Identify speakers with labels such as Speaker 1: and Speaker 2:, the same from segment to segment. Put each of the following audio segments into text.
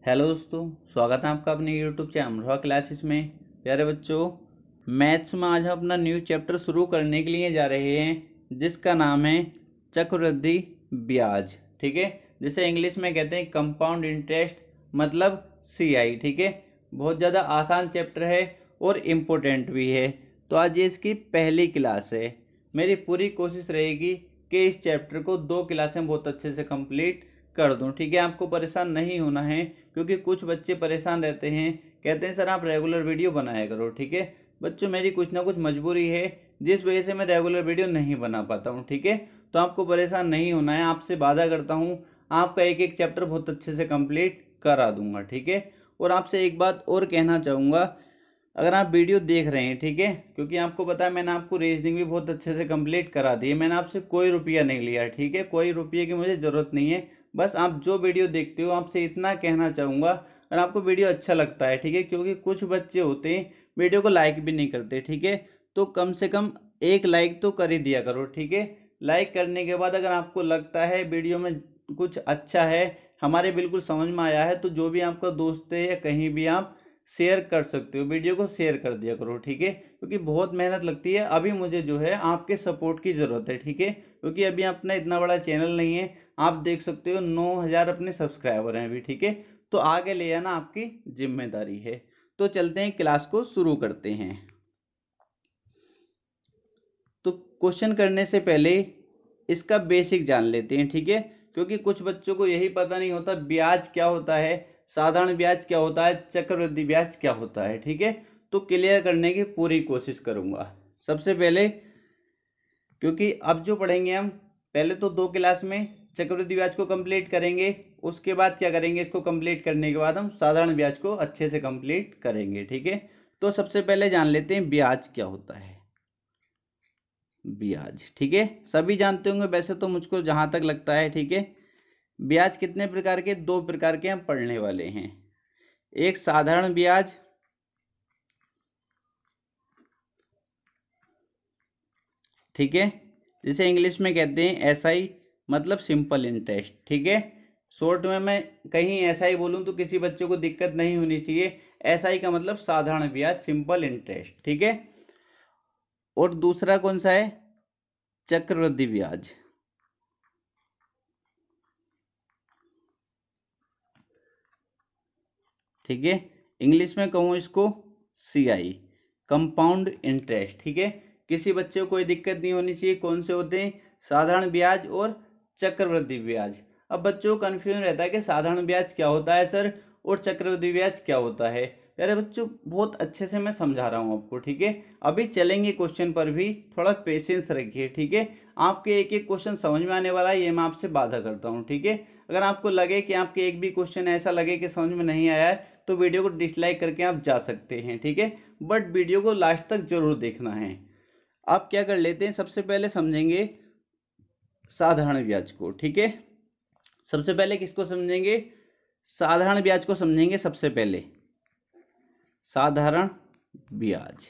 Speaker 1: Hello दोस्तों, स्वागत है आपका अपने यूट्यूब चैनल अमरोहा क्लासेस में। प्यारे बच्चों, मैथ्स में आज हम अपना न्यू चैप्टर शुरू करने के लिए जा रहे हैं जिसका नाम है चक्रवृद्धि ब्याज। ठीक है, जिसे इंग्लिश में कहते हैं कंपाउंड इंटरेस्ट, मतलब CI। ठीक है, बहुत ज़्यादा आसान चैप्टर है और इम्पोर्टेंट भी है। तो आज ये इसकी पहली क्लास है। मेरी पूरी कोशिश रहेगी कि इस चैप्टर को 2 क्लासें बहुत अच्छे से कंप्लीट कर दूं। ठीक है, आपको परेशान नहीं होना है, क्योंकि कुछ बच्चे परेशान रहते हैं, कहते हैं सर आप रेगुलर वीडियो बनाया करो। ठीक है बच्चों, मेरी कुछ ना कुछ मजबूरी है जिस वजह से मैं रेगुलर वीडियो नहीं बना पाता हूँ। ठीक है, तो आपको परेशान नहीं होना है, आपसे वादा करता हूँ आपका एक एक चैप्टर बहुत अच्छे से कंप्लीट करा दूंगा। ठीक है, और आपसे एक बात और कहना चाहूँगा, अगर आप वीडियो देख रहे हैं, ठीक है, क्योंकि आपको पता है मैंने आपको रीजनिंग भी बहुत अच्छे से कंप्लीट करा दी है, मैंने आपसे कोई रुपया नहीं लिया। ठीक है, कोई रुपये की मुझे ज़रूरत नहीं है, बस आप जो वीडियो देखते हो आपसे इतना कहना चाहूँगा, अगर आपको वीडियो अच्छा लगता है, ठीक है, क्योंकि कुछ बच्चे होते हैं वीडियो को लाइक भी नहीं करते। ठीक है, तो कम से कम एक लाइक तो कर ही दिया करो। ठीक है, लाइक करने के बाद अगर आपको लगता है वीडियो में कुछ अच्छा है, हमारे बिल्कुल समझ में आया है, तो जो भी आपका दोस्त है या कहीं भी आप शेयर कर सकते हो, वीडियो को शेयर कर दिया करो। ठीक है, क्योंकि बहुत मेहनत लगती है, अभी मुझे जो है आपके सपोर्ट की ज़रूरत है। ठीक है, क्योंकि अभी अपना इतना बड़ा चैनल नहीं है, आप देख सकते हो 9,000 अपने सब्सक्राइबर हैं अभी। ठीक है, तो आगे ले आना आपकी जिम्मेदारी है। तो चलते हैं, क्लास को शुरू करते हैं। तो क्वेश्चन करने से पहले इसका बेसिक जान लेते हैं। ठीक है, क्योंकि कुछ बच्चों को यही पता नहीं होता ब्याज क्या होता है, साधारण ब्याज क्या होता है, चक्रवृद्धि ब्याज क्या होता है। ठीक है, तो क्लियर करने की पूरी कोशिश करूंगा। सबसे पहले, क्योंकि अब जो पढ़ेंगे हम, पहले तो 2 क्लास में चक्रवृद्धि ब्याज को कंप्लीट करेंगे, उसके बाद क्या करेंगे, इसको कंप्लीट करने के बाद हम साधारण ब्याज को अच्छे से कंप्लीट करेंगे। ठीक है, तो सबसे पहले जान लेते हैं ब्याज क्या होता है। ब्याज, ठीक है, सभी जानते होंगे वैसे तो, मुझको जहां तक लगता है। ठीक है, ब्याज कितने प्रकार के, 2 प्रकार के हम पढ़ने वाले हैं। एक साधारण ब्याज, ठीक है, जिसे इंग्लिश में कहते हैं SI, मतलब सिंपल इंटरेस्ट। ठीक है, शॉर्ट में मैं कहीं SI बोलूं तो किसी बच्चे को दिक्कत नहीं होनी चाहिए। SI का मतलब साधारण ब्याज, सिंपल इंटरेस्ट। ठीक है, और दूसरा कौन सा है, चक्रवृद्धि ब्याज। ठीक है, इंग्लिश में कहूँ इसको CI, कंपाउंड इंटरेस्ट। ठीक है, किसी बच्चे को कोई दिक्कत नहीं होनी चाहिए, कौन से होते हैं, साधारण ब्याज और चक्रवृद्धि ब्याज। अब बच्चों को कन्फ्यूजन रहता है कि साधारण ब्याज क्या होता है सर, और चक्रवृद्धि ब्याज क्या होता है। यार बच्चों, बहुत अच्छे से मैं समझा रहा हूँ आपको। ठीक है, अभी चलेंगे क्वेश्चन पर भी, थोड़ा पेशेंस रखिए। ठीक है, आपके एक एक क्वेश्चन समझ में आने वाला है, ये मैं आपसे वादा करता हूँ। ठीक है, अगर आपको लगे कि आपके एक भी क्वेश्चन ऐसा लगे कि समझ में नहीं आया है, तो वीडियो को डिसलाइक करके आप जा सकते हैं। ठीक है, बट वीडियो को लास्ट तक जरूर देखना है। आप क्या कर लेते हैं, सबसे पहले समझेंगे साधारण ब्याज को। ठीक है, सबसे पहले किसको समझेंगे, साधारण ब्याज को समझेंगे सबसे पहले, साधारण ब्याज।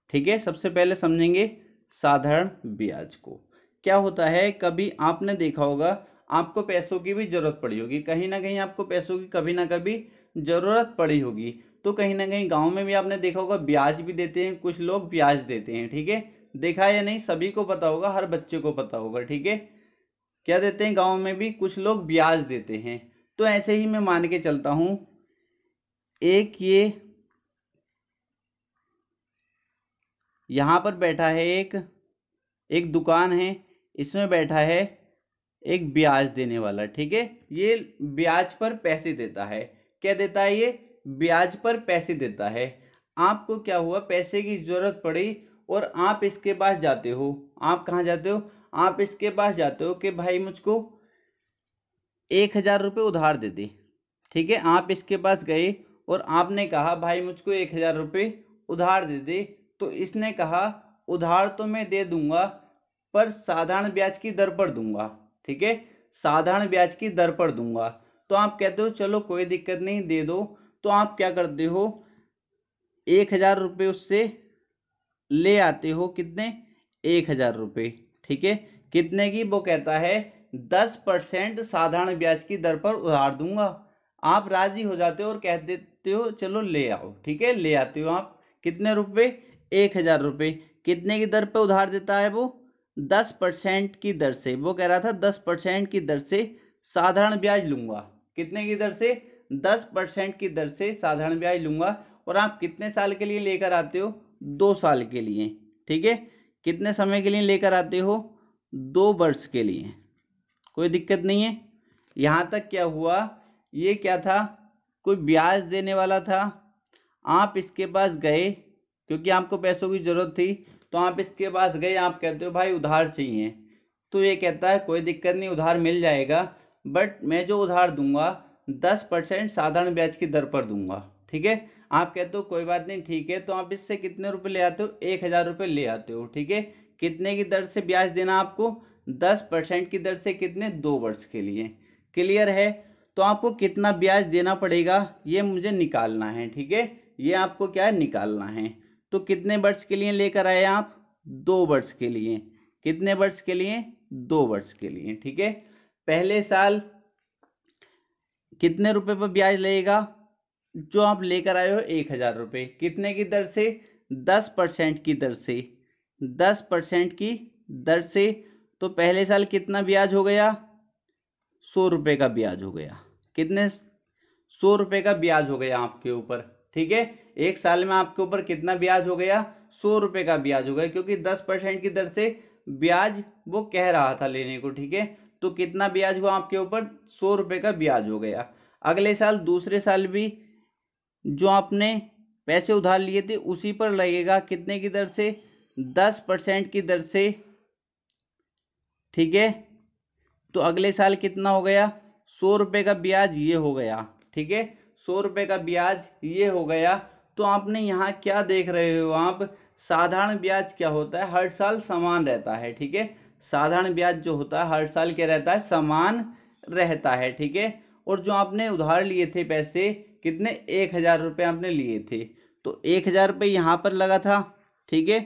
Speaker 1: ठीक है, सबसे पहले समझेंगे साधारण ब्याज को। क्या होता है, कभी आपने देखा होगा आपको पैसों की भी जरूरत पड़ी होगी, कहीं ना कहीं आपको पैसों की कभी ना कभी जरूरत पड़ी होगी, तो कहीं ना कहीं गांव में भी आपने देखा होगा ब्याज भी देते हैं, कुछ लोग ब्याज देते हैं। ठीक है, देखा है या नहीं, सभी को पता होगा, हर बच्चे को पता होगा। ठीक है, क्या देते हैं, गांव में भी कुछ लोग ब्याज देते हैं। तो ऐसे ही मैं मान के चलता हूं, एक ये यहां पर बैठा है, एक दुकान है, इसमें बैठा है एक ब्याज देने वाला। ठीक है, ये ब्याज पर पैसे देता है। क्या देता है, ये ब्याज पर पैसे देता है। आपको क्या हुआ, पैसे की जरूरत पड़ी और आप इसके पास जाते हो। आप कहाँ जाते हो, आप इसके पास जाते हो कि भाई मुझको 1,000 रुपये उधार दे दे। ठीक है, आप इसके पास गए और आपने कहा भाई मुझको 1,000 रुपये उधार दे दे। तो इसने कहा उधार तो मैं दे दूंगा, पर साधारण ब्याज की दर पर दूंगा। ठीक है, साधारण ब्याज की दर पर दूंगा। तो आप कहते हो चलो कोई दिक्कत नहीं, दे दो। तो आप क्या करते हो, 1,000 रुपये उससे ले आते हो। कितने, 1,000 रुपये। ठीक है, कितने की, वो कहता है 10% साधारण ब्याज की दर पर उधार दूंगा। आप राजी हो जाते हो और कह देते हो चलो ले आओ, ठीक है, ले आते हो आप। कितने रुपए? 1,000 रुपये। कितने की दर पे उधार देता है वो? 10% की दर से। वो कह रहा था 10% की दर से साधारण ब्याज लूंगा। कितने की दर से? 10% की दर से साधारण ब्याज लूंगा। और आप कितने साल के लिए लेकर आते हो? 2 साल के लिए, ठीक है। कितने समय के लिए लेकर आते हो? 2 वर्ष के लिए। कोई दिक्कत नहीं है। यहाँ तक क्या हुआ? ये क्या था? कोई ब्याज देने वाला था। आप इसके पास गए क्योंकि आपको पैसों की जरूरत थी, तो आप इसके पास गए, आप कहते हो भाई उधार चाहिए। तो ये कहता है कोई दिक्कत नहीं, उधार मिल जाएगा, बट मैं जो उधार दूंगा 10% साधारण ब्याज की दर पर दूंगा, ठीक है। आप कहते हो कोई बात नहीं, ठीक है। तो आप इससे कितने रुपए ले आते हो? 1,000 रुपये ले आते हो, ठीक है। कितने की दर से ब्याज देना आपको? 10% की दर से। कितने? 2 वर्ष के लिए। क्लियर है? तो आपको कितना ब्याज देना पड़ेगा ये मुझे निकालना है, ठीक है। ये आपको क्या है? निकालना है। तो कितने वर्ष के लिए लेकर आए आप? 2 वर्ष के लिए। कितने वर्ष के लिए? 2 वर्ष के लिए, ठीक है। पहले साल कितने रुपए पर ब्याज लगेगा? जो आप लेकर आए हो 1,000 रुपये। कितने की दर से? 10% की दर से। 10% की दर से। तो पहले साल कितना ब्याज हो गया? 100 रुपये का ब्याज हो गया। कितने? 100 रुपये का ब्याज हो गया आपके ऊपर, ठीक है। एक साल में आपके ऊपर कितना ब्याज हो गया? 100 रुपये का ब्याज हो गया, क्योंकि 10% की दर से ब्याज वो कह रहा था लेने को, ठीक है। तो कितना ब्याज हुआ आपके ऊपर? 100 रुपये का ब्याज हो गया। अगले साल, दूसरे साल भी जो आपने पैसे उधार लिए थे उसी पर लगेगा। कितने की दर से? 10% की दर से, ठीक है। तो अगले साल कितना हो गया? 100 रुपये का ब्याज ये हो गया, ठीक है। 100 रुपये का ब्याज ये हो गया। तो आपने यहाँ क्या देख रहे हो आप? साधारण ब्याज क्या होता है? हर साल समान रहता है, ठीक है। साधारण ब्याज जो होता है हर साल क्या रहता है? समान रहता है, ठीक है। और जो आपने उधार लिए थे पैसे, कितने? 1,000 रुपये आपने लिए थे, तो 1,000 रुपये यहाँ पर लगा था, ठीक है।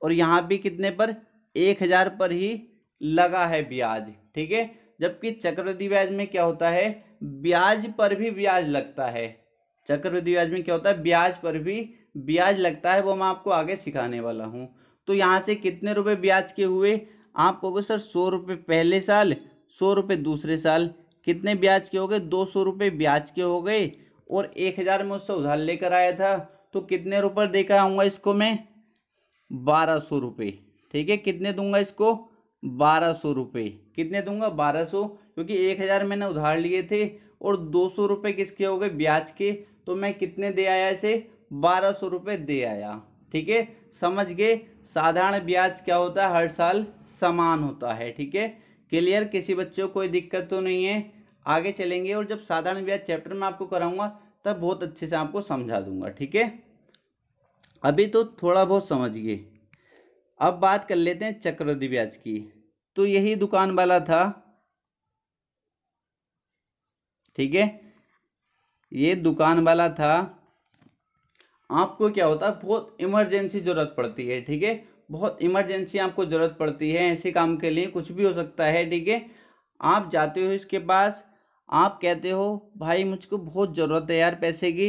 Speaker 1: और यहाँ भी कितने पर? 1,000 पर ही लगा है ब्याज, ठीक है। जबकि चक्रवृद्धि ब्याज में क्या होता है? ब्याज पर भी ब्याज लगता है। चक्रवृद्धि ब्याज में क्या होता है? ब्याज पर भी ब्याज लगता है। वो मैं आपको आगे सिखाने वाला हूँ। तो यहाँ से कितने रुपए ब्याज के हुए? आप कहोगे सर 100 रुपये पहले साल, 100 रुपये दूसरे साल। कितने ब्याज के हो गए? 200 रुपये ब्याज के हो गए। और 1,000 में उससे उधार लेकर आया था, तो कितने रुपये देकर आऊँगा इसको मैं? 1,200 रुपये, ठीक है। कितने दूंगा इसको? 1,200 रुपये। कितने दूंगा? 1,200, क्योंकि 1,000 मैंने उधार लिए थे और 200 रुपये किसके हो गए? ब्याज के। तो मैं कितने दे आया इसे? 1,200 रुपये दे आया, ठीक है। समझ गए? साधारण ब्याज क्या होता है? हर साल समान होता है, ठीक है। क्लियर? किसी बच्चे को कोई दिक्कत तो नहीं है? आगे चलेंगे और जब साधारण ब्याज चैप्टर में आपको कराऊंगा तब बहुत अच्छे से आपको समझा दूंगा, ठीक है। अभी तो थोड़ा बहुत समझिए। अब बात कर लेते हैं चक्रवृद्धि ब्याज की। तो यही दुकान वाला था, ठीक है। ये दुकान वाला था। आपको क्या होता है? बहुत इमरजेंसी जरूरत पड़ती है, ठीक है। बहुत इमरजेंसी आपको जरूरत पड़ती है ऐसे काम के लिए, कुछ भी हो सकता है, ठीक है। आप जाते हो इसके पास, आप कहते हो भाई मुझको बहुत ज़रूरत है यार पैसे की,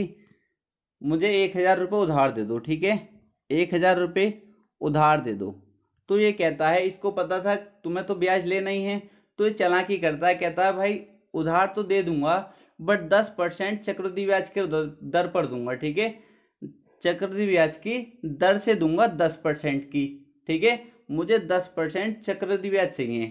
Speaker 1: मुझे 1,000 रुपये उधार दे दो, ठीक है। 1,000 रुपये उधार दे दो। तो ये कहता है, इसको पता था तुम्हें तो ब्याज लेना ही है, तो ये चालाकी करता है। कहता है भाई उधार तो दे दूंगा, बट 10% चक्रवृद्धि ब्याज के दर पर दूंगा, ठीक है। चक्रवृद्धि ब्याज की दर से दूंगा 10% की, ठीक है। मुझे 10% चक्रवृद्धि ब्याज चाहिए।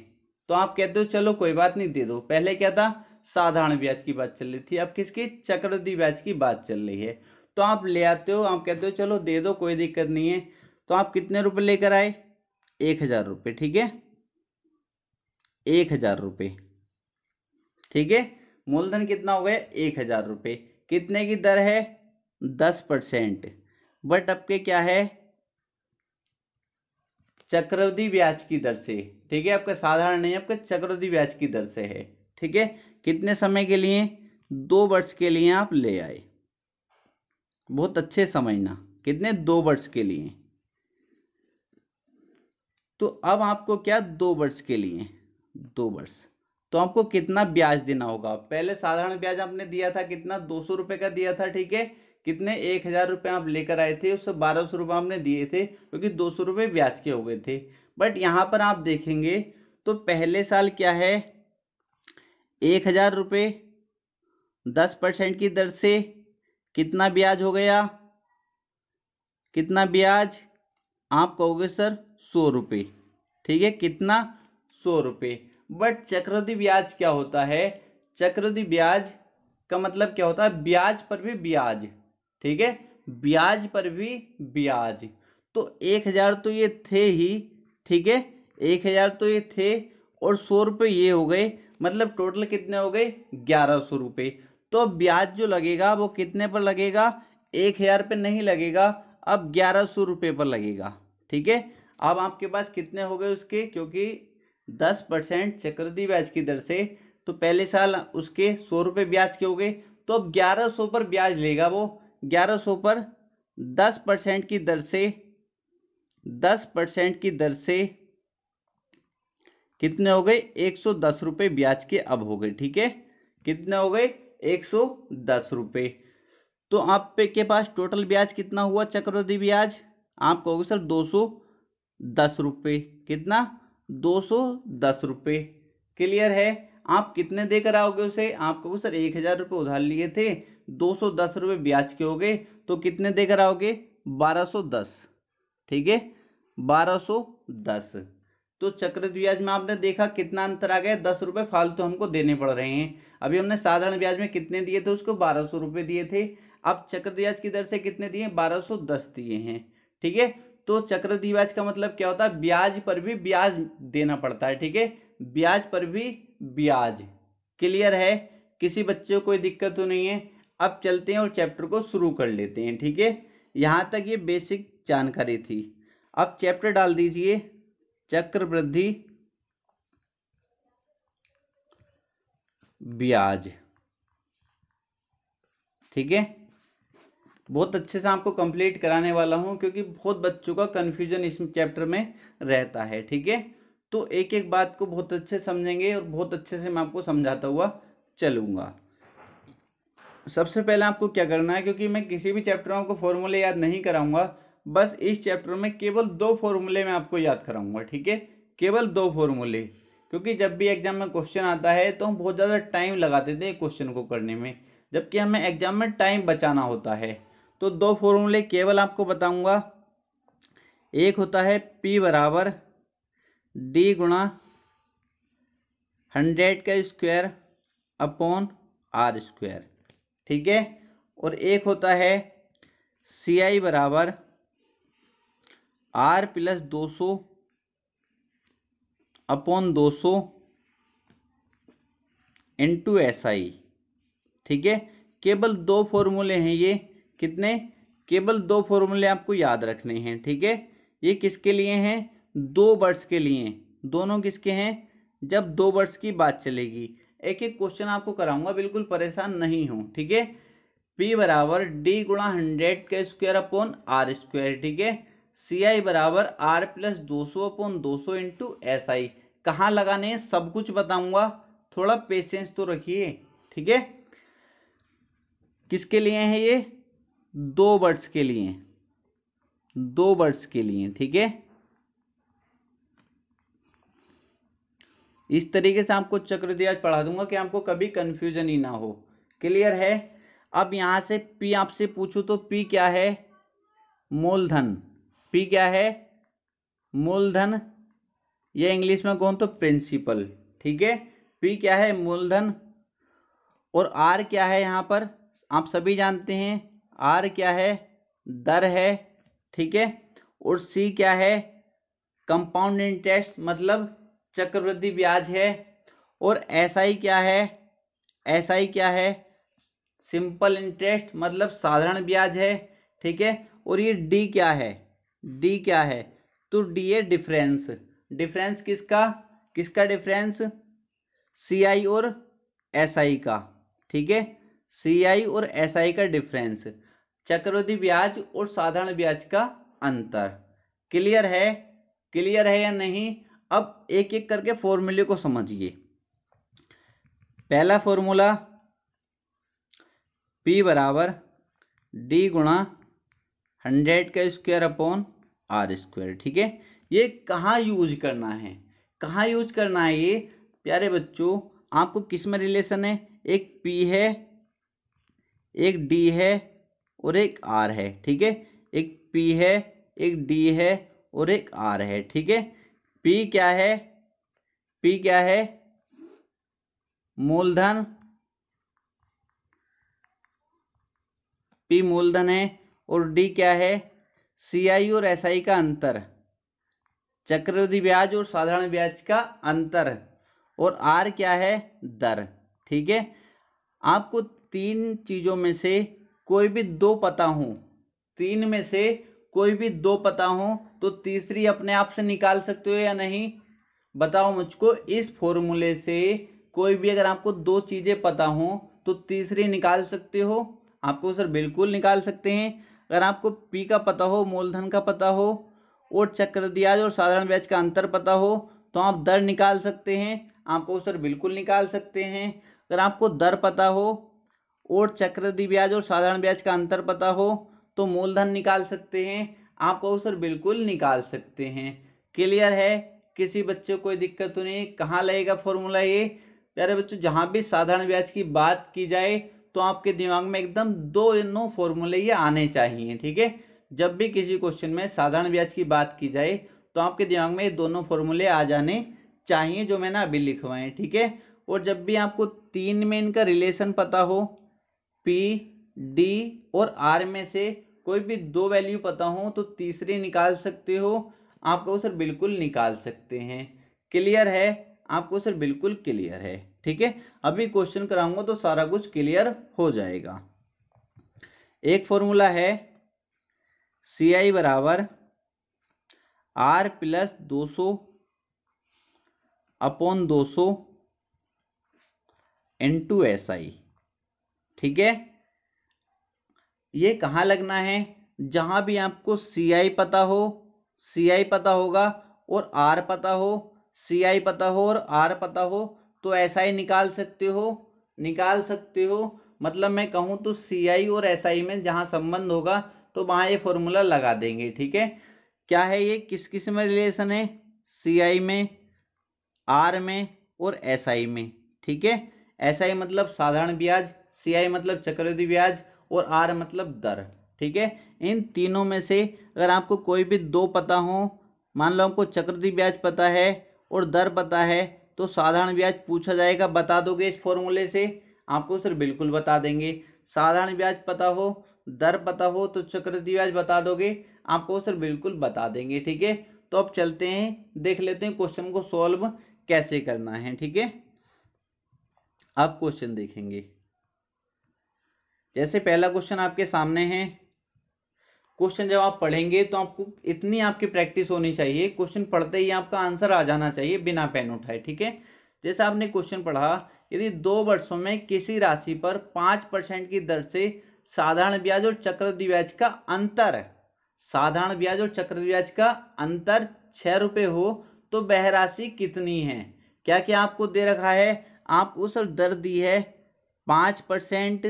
Speaker 1: तो आप कहते हो चलो कोई बात नहीं, दे दो। पहले क्या था? साधारण ब्याज की बात चल रही थी, अब किसकी? चक्रवृद्धि ब्याज की बात चल रही है। तो आप ले आते हो, आप कहते हो चलो दे दो, कोई दिक्कत नहीं है। तो आप कितने रुपए लेकर आए? 1,000 रुपये, ठीक है। 1,000 रुपये, ठीक है। मूलधन कितना हो गया? 1,000 रुपये। कितने की दर है? 10%। बट आपके क्या है? चक्रवृद्धि ब्याज की दर से, ठीक है। आपका साधारण नहीं है, आपका चक्रवृद्धि ब्याज की दर से है, ठीक है। कितने समय के लिए? 2 वर्ष के लिए आप ले आए। बहुत अच्छे समझना, कितने? 2 वर्ष के लिए। तो अब आपको क्या? 2 वर्ष के लिए, 2 वर्ष। तो आपको कितना ब्याज देना होगा। पहले साधारण ब्याज आपने दिया था कितना, 200 रुपये का दिया था, ठीक है। कितने, 1000 रुपये आप लेकर आए थे, उससे 1200 रुपये आपने दिए थे क्योंकि 200 रुपये ब्याज के हो गए थे। बट यहाँ पर आप देखेंगे तो पहले साल क्या है, 1000 रुपये 10% की दर से कितना ब्याज हो गया, कितना ब्याज, आप कहोगे सर 100 रुपये, ठीक है, कितना, 100 रुपये। बट चक्रवृद्धि ब्याज क्या होता है, चक्रवृद्धि ब्याज का मतलब क्या होता है, ब्याज पर भी ब्याज, ठीक है, ब्याज पर भी ब्याज। तो 1000 तो ये थे ही, ठीक है, 1000 तो ये थे और 100 रुपये ये हो गए, मतलब टोटल कितने हो गए, 1100 रुपये। तो ब्याज जो लगेगा वो कितने पर लगेगा, 1000 पे नहीं लगेगा, अब 1100 रुपये पर लगेगा, ठीक है। अब आपके पास कितने हो गए उसके, क्योंकि 10% चक्रवृद्धि ब्याज की दर से, तो पहले साल उसके 100 रुपये ब्याज के हो गए, तो अब 1100 पर ब्याज लेगा वो, 1100 पर 10% की दर से, 10% की दर से कितने हो गए, 110 रुपये ब्याज के अब हो गए, ठीक है, कितने हो गए, 110 रुपये। तो आप पे के पास टोटल ब्याज कितना हुआ चक्रवृद्धि ब्याज, आप कहोगे सर 210 रुपये, कितना, 210 रुपये। क्लियर है। आप कितने देकर आओगे उसे, आप कहोगे सर 1000 रुपये उधार लिए थे, 210 रुपये ब्याज के हो गए, तो कितने देकर आओगे, 1210, ठीक है, 1210। तो चक्रवृद्धि ब्याज में आपने देखा कितना अंतर आ गया, 10 रुपये फालतू हमको देने पड़ रहे हैं। अभी हमने साधारण ब्याज में कितने दिए थे, उसको 1200 रुपये दिए थे, अब चक्रवृद्धि ब्याज की दर से कितने दिए, 1210 दिए हैं, ठीक है। तो चक्रवृद्धि ब्याज का मतलब क्या होता है, ब्याज पर भी ब्याज देना पड़ता है, ठीक है, ब्याज पर भी ब्याज। क्लियर है, किसी बच्चे को कोई दिक्कत तो नहीं है। अब चलते हैं और चैप्टर को शुरू कर लेते हैं, ठीक है। यहाँ तक ये बेसिक जानकारी थी। अब चैप्टर डाल दीजिए चक्रवृद्धि ब्याज, ठीक है। बहुत अच्छे से आपको कंप्लीट कराने वाला हूं क्योंकि बहुत बच्चों का कंफ्यूजन इस चैप्टर में रहता है, ठीक है। तो एक एक बात को बहुत अच्छे समझेंगे और बहुत अच्छे से मैं आपको समझाता हुआ चलूंगा। सबसे पहले आपको क्या करना है, क्योंकि मैं किसी भी चैप्टर में आपको फॉर्मूले याद नहीं कराऊंगा, बस इस चैप्टर में केवल 2 फॉर्मूले मैं आपको याद कराऊंगा, ठीक है, केवल 2 फॉर्मूले। क्योंकि जब भी एग्जाम में क्वेश्चन आता है तो हम बहुत ज़्यादा टाइम लगा देते हैं क्वेश्चन को करने में, जबकि हमें एग्जाम में टाइम बचाना होता है। तो 2 फॉर्मूले केवल आपको बताऊंगा। एक होता है P बराबर D गुणा 100 का स्क्वायर अपॉन R स्क्वायर, ठीक है। और एक होता है CI बराबर R plus 200 upon 200 into SI, ठीक है। केवल 2 फॉर्मूले हैं ये, कितने, केवल 2 फॉर्मूले आपको याद रखने हैं, ठीक है। ये किसके लिए हैं, 2 वर्ड्स के लिए, दोनों किसके हैं, जब 2 वर्ड्स की बात चलेगी। एक एक क्वेश्चन आपको कराऊंगा, बिल्कुल परेशान नहीं हो, ठीक है। P बराबर D गुणा 100 का स्क्वायर अपॉन R स्क्वायर, ठीक है। CI बराबर R plus 200 upon 200 into SI। कहाँ लगाने हैं सब कुछ बताऊंगा, थोड़ा पेशेंस तो रखिए, ठीक है। किसके लिए है ये, 2 वर्ड्स के लिए, 2 वर्ड्स के लिए, ठीक है। इस तरीके से आपको चक्रवृद्धि ब्याज पढ़ा दूंगा कि आपको कभी कंफ्यूजन ही ना हो। क्लियर है। अब यहां से P आपसे पूछूं तो P क्या है, मूलधन। P क्या है, मूलधन, ये इंग्लिश में कौन तो प्रिंसिपल, ठीक है। P क्या है, मूलधन। और R क्या है, यहां पर आप सभी जानते हैं, R क्या है, दर है, ठीक है। और C क्या है, कंपाउंड इंटरेस्ट मतलब चक्रवृद्धि ब्याज है। और SI क्या है, SI क्या है, सिंपल इंटरेस्ट मतलब साधारण ब्याज है, ठीक है। और ये D क्या है, D क्या है, तो D है डिफरेंस। डिफरेंस किसका, किसका डिफरेंस, CI और SI का, ठीक है, CI और SI का डिफरेंस, चक्रवृद्धि ब्याज और साधारण ब्याज का अंतर। क्लियर है, क्लियर है या नहीं। अब एक एक करके फॉर्मूले को समझिए। पहला फॉर्मूला P बराबर D गुणा 100 का स्क्वायर अपॉन आर स्क्वायर। ठीक है, ये कहाँ यूज करना है, कहाँ यूज करना है ये प्यारे बच्चों, आपको किस में रिलेशन है, एक P है, एक D है और एक R है। ठीक है, एक P है, एक D है और एक R है। ठीक है, P क्या है, P क्या है, मूलधन, P मूलधन है, और D क्या है, CI और SI का अंतर, चक्रवृद्धि ब्याज और साधारण ब्याज का अंतर, और R क्या है, दर। ठीक है, आपको तीन चीजों में से कोई भी दो पता हो, तीन में से कोई भी दो पता हो तो तीसरी अपने आप से निकाल सकते हो या नहीं, बताओ मुझको। इस फॉर्मूले से कोई भी अगर आपको दो चीजें पता हो तो तीसरी निकाल सकते हो, आपको सर बिल्कुल निकाल सकते हैं। अगर आपको पी का पता हो, मूलधन का पता हो और चक्रवृद्धि ब्याज और साधारण ब्याज का अंतर पता हो तो आप दर निकाल सकते हैं, आपको सर बिल्कुल निकाल सकते हैं। अगर आपको दर पता हो और चक्रवृद्धि ब्याज और साधारण ब्याज का अंतर पता हो तो मूलधन निकाल सकते हैं, आपको सर बिल्कुल निकाल सकते हैं। क्लियर है, किसी बच्चे को कोई दिक्कत तो नहीं। कहाँ लगेगा फॉर्मूला ये प्यारे बच्चों, जहाँ भी साधारण ब्याज की बात की जाए तो आपके दिमाग में एकदम दोनों फॉर्मूले ये आने चाहिए। ठीक है, जब भी किसी क्वेश्चन में साधारण ब्याज की बात की जाए तो आपके दिमाग में ये दोनों फॉर्मूले आ जाने चाहिए जो मैंने अभी लिखवाए हैं। ठीक है, और जब भी आपको तीन में इनका रिलेशन पता हो, P, D और R में से कोई भी दो वैल्यू पता हो तो तीसरी निकाल सकते हो, आपको सर बिल्कुल निकाल सकते हैं। क्लियर है, आपको सर बिल्कुल क्लियर है। ठीक है, अभी क्वेश्चन कराऊंगा तो सारा कुछ क्लियर हो जाएगा। एक फॉर्मूला है CI बराबर R plus 200 upon 200 into SI। ठीक है, ये कहाँ लगना है, जहां भी आपको CI पता हो, CI पता होगा और R पता हो, CI पता हो और R पता हो तो SI निकाल सकते हो, निकाल सकते हो। मतलब मैं कहूँ तो CI और SI में जहां संबंध होगा तो वहां ये फॉर्मूला लगा देंगे। ठीक है, क्या है ये, किस किस में रिलेशन है, CI में, R में और SI में। ठीक है, SI मतलब साधारण ब्याज, CI मतलब चक्रवृद्धि ब्याज और R मतलब दर। ठीक है, इन तीनों में से अगर आपको कोई भी दो पता हो, मान लो आपको चक्रवृद्धि ब्याज पता है और दर पता है तो साधारण ब्याज पूछा जाएगा, बता दोगे इस फॉर्मूले से, आपको सर बिल्कुल बता देंगे। साधारण ब्याज पता हो, दर पता हो तो चक्रवृद्धि ब्याज बता दोगे, आपको सर बिल्कुल बता देंगे। ठीक है, तो अब चलते हैं, देख लेते हैं क्वेश्चन को सॉल्व कैसे करना है। ठीक है, अब क्वेश्चन देखेंगे। जैसे पहला क्वेश्चन आपके सामने है, क्वेश्चन जब आप पढ़ेंगे तो आपको इतनी आपकी प्रैक्टिस होनी चाहिए, क्वेश्चन पढ़ते ही आपका आंसर आ जाना चाहिए बिना पेन उठाए। ठीक है, जैसे आपने क्वेश्चन पढ़ा, यदि 2 वर्षों में किसी राशि पर 5% की दर से साधारण ब्याज और चक्रवृद्धि ब्याज का अंतर, साधारण ब्याज और चक्रवृद्धि ब्याज का अंतर 6 रुपये हो तो वह राशि कितनी है। क्या क्या आपको दे रखा है, आप उस दर दी है 5%,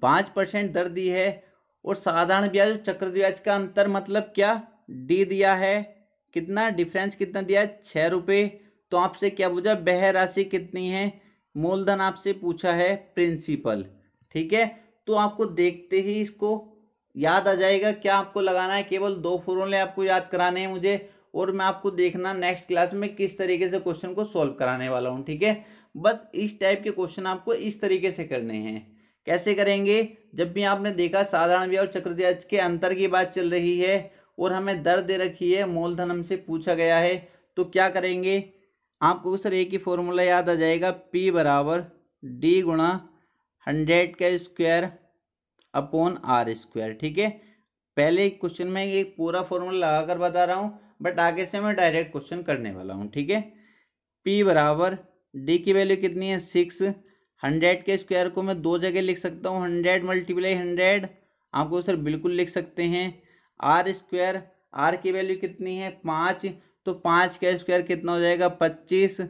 Speaker 1: 5% दर दी है और साधारण ब्याज और चक्रवृद्धि ब्याज का अंतर मतलब क्या, D दिया है, कितना डिफरेंस कितना दिया है, 6 रुपये। तो आपसे क्या पूछा, वह राशि कितनी है, मूलधन आपसे पूछा है, प्रिंसिपल। ठीक है, तो आपको देखते ही इसको याद आ जाएगा क्या आपको लगाना है, केवल दो फॉर्मूले आपको याद कराने हैं मुझे, और मैं आपको देखना नेक्स्ट क्लास में किस तरीके से क्वेश्चन को सॉल्व कराने वाला हूँ। ठीक है, बस इस टाइप के क्वेश्चन आपको इस तरीके से करने हैं। कैसे करेंगे, जब भी आपने देखा साधारण ब्याज और चक्रवृद्धि ब्याज के अंतर की बात चल रही है और हमें दर दे रखी है, मूलधन हमसे पूछा गया है, तो क्या करेंगे, आपको सर एक ही फॉर्मूला याद आ जाएगा, P बराबर D गुणा 100 का स्क्वायर अपॉन R स्क्वायर। ठीक है, पहले क्वेश्चन में एक पूरा फॉर्मूला लगा कर बता रहा हूँ, बट आगे से मैं डायरेक्ट क्वेश्चन करने वाला हूँ। ठीक है, P बराबर D की वैल्यू कितनी है, 6, 100 के स्क्वायर को मैं दो जगह लिख सकता हूँ, 100 मल्टीप्लाई 100, आपको सर बिल्कुल लिख सकते हैं। R स्क्वायर, R की वैल्यू कितनी है 5, तो 5 का स्क्वायर कितना हो जाएगा 25,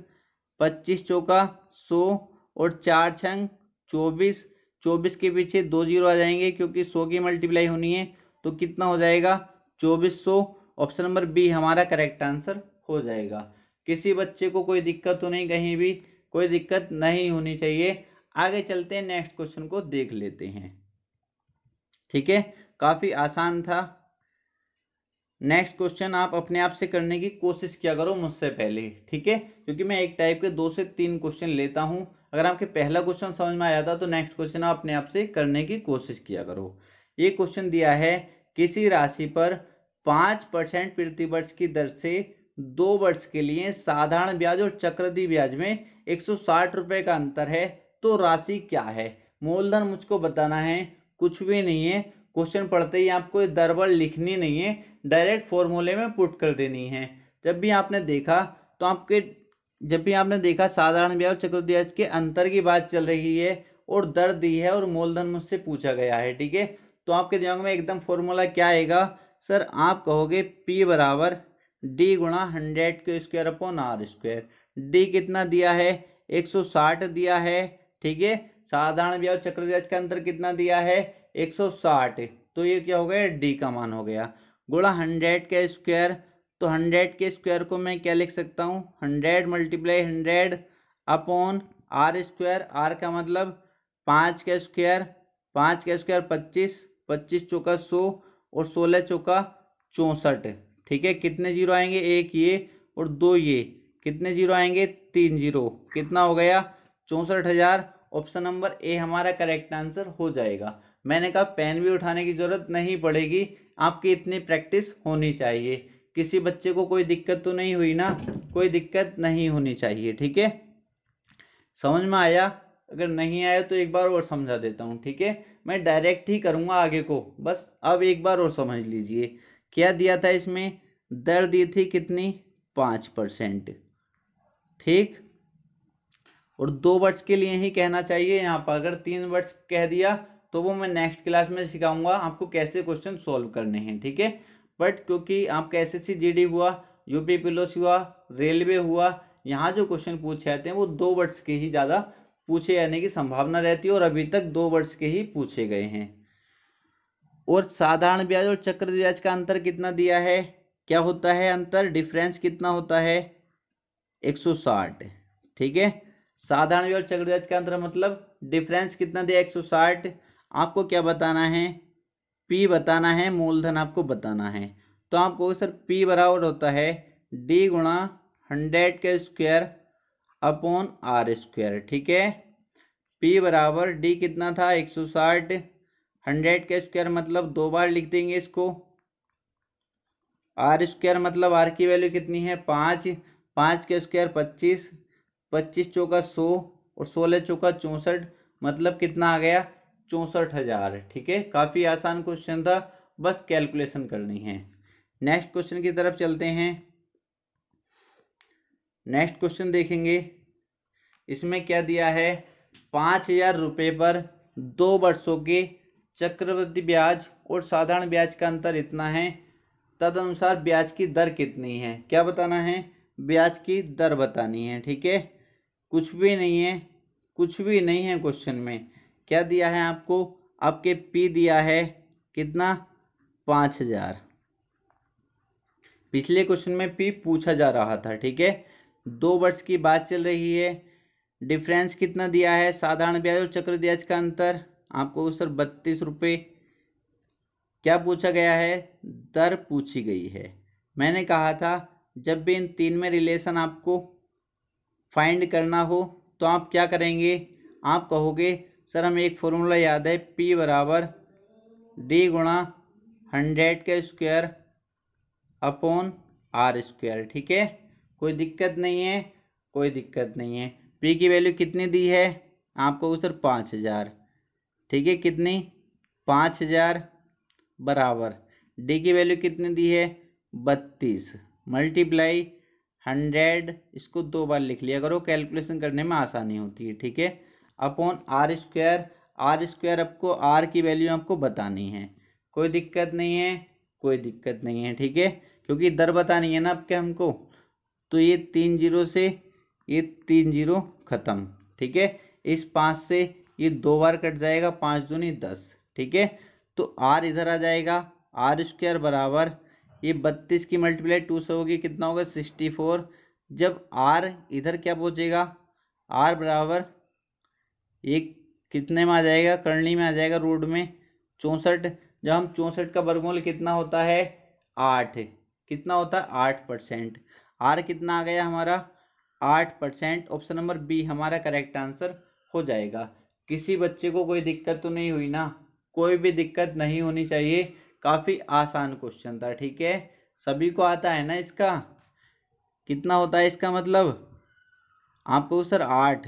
Speaker 1: 25 चौका 100 और 4 छंग 24। 24 के पीछे 2 जीरो आ जाएंगे क्योंकि 100 की मल्टीप्लाई होनी है, तो कितना हो जाएगा 2400। ऑप्शन नंबर बी हमारा करेक्ट आंसर हो जाएगा। किसी बच्चे को कोई दिक्कत तो नहीं, कहीं भी कोई दिक्कत नहीं होनी चाहिए। आगे चलते हैं, नेक्स्ट क्वेश्चन को देख लेते हैं। ठीक है, काफी आसान था। नेक्स्ट क्वेश्चन आप अपने आप से करने की कोशिश किया करो मुझसे पहले, ठीक है, क्योंकि मैं एक टाइप के 2 से 3 क्वेश्चन लेता हूं। अगर आपके पहला क्वेश्चन समझ में आ जाता तो नेक्स्ट क्वेश्चन आप अपने आप से करने की कोशिश किया करो। ये क्वेश्चन दिया है, किसी राशि पर 5% प्रति वर्ष की दर से 2 वर्ष के लिए साधारण ब्याज और चक्रवृद्धि ब्याज में 160 रुपए का अंतर है, तो राशि क्या है। मूलधन मुझको बताना है, कुछ भी नहीं है। क्वेश्चन पढ़ते ही आपको दरबड़ लिखनी नहीं है, डायरेक्ट फॉर्मूले में पुट कर देनी है। जब भी आपने देखा साधारण ब्याज और चक्रवृद्धि ब्याज के अंतर की बात चल रही है और दर दी है और मूलधन मुझसे पूछा गया है, ठीक है, तो आपके दिमाग में एकदम फॉर्मूला क्या आएगा सर, आप कहोगे P बराबर D गुणा 100 के square upon R square. D कितना दिया है 160 दिया है, ठीक है, साधारण ब्याज और चक्रवृद्धि ब्याज का अंतर कितना दिया है 160, तो ये क्या हो गया D का मान हो गया, गुणा 100 के स्क्वायर। तो 100 के स्क्वायर को मैं क्या लिख सकता हूँ 100 multiply 100 upon R square. R का मतलब 5 का स्क्वायर, 5 का स्क्वायर 25, 25 चौका 100 और 16 चौका 64, ठीक है, कितने जीरो आएंगे, एक ये और 2 ये, कितने जीरो आएंगे 3 जीरो, कितना हो गया 64,000। ऑप्शन नंबर ए हमारा करेक्ट आंसर हो जाएगा। मैंने कहा पेन भी उठाने की जरूरत नहीं पड़ेगी, आपकी इतनी प्रैक्टिस होनी चाहिए। किसी बच्चे को कोई दिक्कत तो नहीं हुई ना, कोई दिक्कत नहीं होनी चाहिए, ठीक है, समझ में आया। अगर नहीं आया तो एक बार और समझा देता हूँ, ठीक है, मैं डायरेक्ट ही करूँगा आगे को, बस अब एक बार और समझ लीजिए। क्या दिया था इसमें, दर दी थी कितनी 5%, ठीक, और 2 वर्ष के लिए ही कहना चाहिए यहाँ पर। अगर 3 वर्ष कह दिया तो वो मैं नेक्स्ट क्लास में सिखाऊंगा आपको कैसे क्वेश्चन सॉल्व करने हैं, ठीक है। बट क्योंकि आपका SSC GD हुआ, यूपी पुलिस हुआ, रेलवे हुआ, यहाँ जो क्वेश्चन पूछे जाते हैं वो 2 वर्ष के ही ज़्यादा पूछे जाने की संभावना रहती है और अभी तक 2 वर्ष के ही पूछे गए हैं। और साधारण ब्याज और चक्रवृद्धि ब्याज का अंतर कितना दिया है, क्या होता है अंतर, डिफरेंस कितना होता है 160, ठीक है, साधारण ब्याज और चक्रवृद्धि ब्याज का अंतर मतलब डिफरेंस कितना दिया 160। आपको क्या बताना है, P बताना है, मूलधन आपको बताना है। तो आपको सर P बराबर होता है D गुणा 100 के स्क्वायर अपॉन R स्क्वायर, ठीक है, P बराबर D कितना था 160, 100 के स्क्वायर मतलब 2 बार लिख देंगे इसको, R स्क्वायर मतलब R की वैल्यू कितनी है 5, 5 के स्क्वायर 25, 25 चौका 100 और 16 चौका 64, मतलब कितना आ गया 64,000, ठीक है, काफ़ी आसान क्वेश्चन था, बस कैलकुलेशन करनी है। नेक्स्ट क्वेश्चन की तरफ चलते हैं। नेक्स्ट क्वेश्चन देखेंगे, इसमें क्या दिया है 5,000 रुपये पर 2 वर्षों के चक्रवृद्धि ब्याज और साधारण ब्याज का अंतर इतना है, तदनुसार ब्याज की दर कितनी है। क्या बताना है, ब्याज की दर बतानी है, ठीक है, कुछ भी नहीं है, कुछ भी नहीं है क्वेश्चन में। क्या दिया है आपको, आपके P दिया है कितना 5,000, पिछले क्वेश्चन में P पूछा जा रहा था, ठीक है, 2 वर्ष की बात चल रही है। डिफरेंस कितना दिया है, साधारण ब्याज और चक्रवृद्धि ब्याज का अंतर आपको सर 32 रुपये। क्या पूछा गया है, दर पूछी गई है। मैंने कहा था जब भी इन 3 में रिलेशन आपको फाइंड करना हो तो आप क्या करेंगे, आप कहोगे सर हमें एक फॉर्मूला याद है, P बराबर D गुणा 100 के स्क्वायर अपॉन R स्क्वायर, ठीक है, कोई दिक्कत नहीं है, कोई दिक्कत नहीं है। P की वैल्यू कितनी दी है आपको सर 5,000, ठीक है, कितनी 5,000 बराबर D की वैल्यू कितनी दी है 32 मल्टीप्लाई 100, इसको 2 बार लिख लिया करो, कैलकुलेशन करने में आसानी होती है, ठीक है, upon R square. R square आपको R की वैल्यू आपको बतानी है, कोई दिक्कत नहीं है, कोई दिक्कत नहीं है, ठीक है, क्योंकि दर बतानी है ना आपके हमको, तो ये 3 जीरो से ये 3 जीरो खत्म। ठीक है, इस 5 से ये 2 बार कट जाएगा, 5 दूनी 10। ठीक है, तो आर इधर आ जाएगा, आर स्क्वायर बराबर ये 32 की मल्टीप्लाई 2 से होगी, कितना होगा 64। जब आर इधर क्या पहुंचेगा, आर बराबर ये कितने में आ जाएगा, करनी में आ जाएगा, रूट में 64। जब हम 64 का वर्गमूल कितना होता है 8, कितना होता है 8%। आर कितना आ गया हमारा 8%। ऑप्शन नंबर बी हमारा करेक्ट आंसर हो जाएगा। किसी बच्चे को कोई दिक्कत तो नहीं हुई ना, कोई भी दिक्कत नहीं होनी चाहिए, काफ़ी आसान क्वेश्चन था। ठीक है, सभी को आता है ना इसका, कितना होता है इसका मतलब आपको सर 8,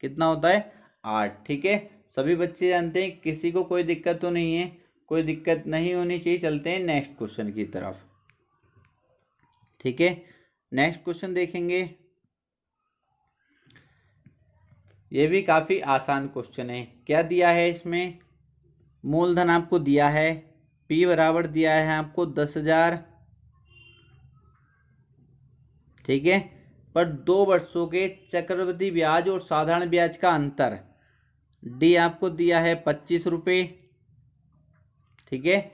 Speaker 1: कितना होता है 8। ठीक है, सभी बच्चे जानते हैं, किसी को कोई दिक्कत तो नहीं है, कोई दिक्कत नहीं होनी चाहिए। चलते हैं नेक्स्ट क्वेश्चन की तरफ। ठीक है, नेक्स्ट क्वेश्चन देखेंगे, ये भी काफ़ी आसान क्वेश्चन है। क्या दिया है इसमें, मूलधन आपको दिया है, पी बराबर दिया है आपको 10,000। ठीक है, पर 2 वर्षों के चक्रवृद्धि ब्याज और साधारण ब्याज का अंतर, डी आपको दिया है 25 रुपये। ठीक है,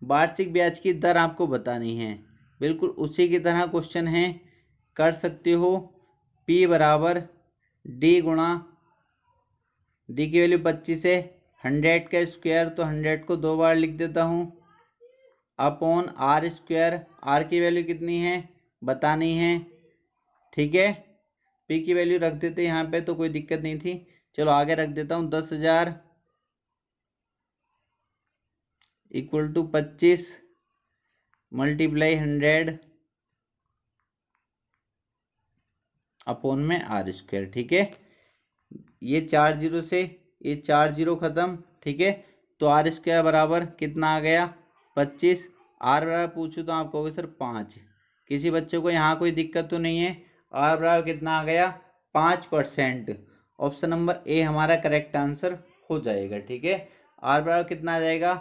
Speaker 1: वार्षिक ब्याज की दर आपको बतानी है, बिल्कुल उसी की तरह क्वेश्चन है, कर सकते हो। पी बराबर डी गुणा, डी की वैल्यू 25 है, 100 का स्क्वायर, तो 100 को 2 बार लिख देता हूँ, अपॉन आर स्क्वायर, आर की वैल्यू कितनी है बतानी है। ठीक है, पी की वैल्यू रख देते यहाँ पे, तो कोई दिक्कत नहीं थी। चलो आगे रख देता हूँ, 10,000 इक्वल टू 25 मल्टीप्लाई 100 अपॉन में आर स्क्वायर। ठीक है, ये 4 जीरो से ये 4 जीरो खत्म। ठीक है, तो आर स्क्वायर बराबर कितना आ गया 25। आर बराबर पूछूँ तो आप कहोगे सर 5, किसी बच्चे को यहाँ कोई दिक्कत तो नहीं है। आर बराबर कितना आ गया 5%। ऑप्शन नंबर ए हमारा करेक्ट आंसर हो जाएगा। ठीक है, आर बराबर कितना आ जाएगा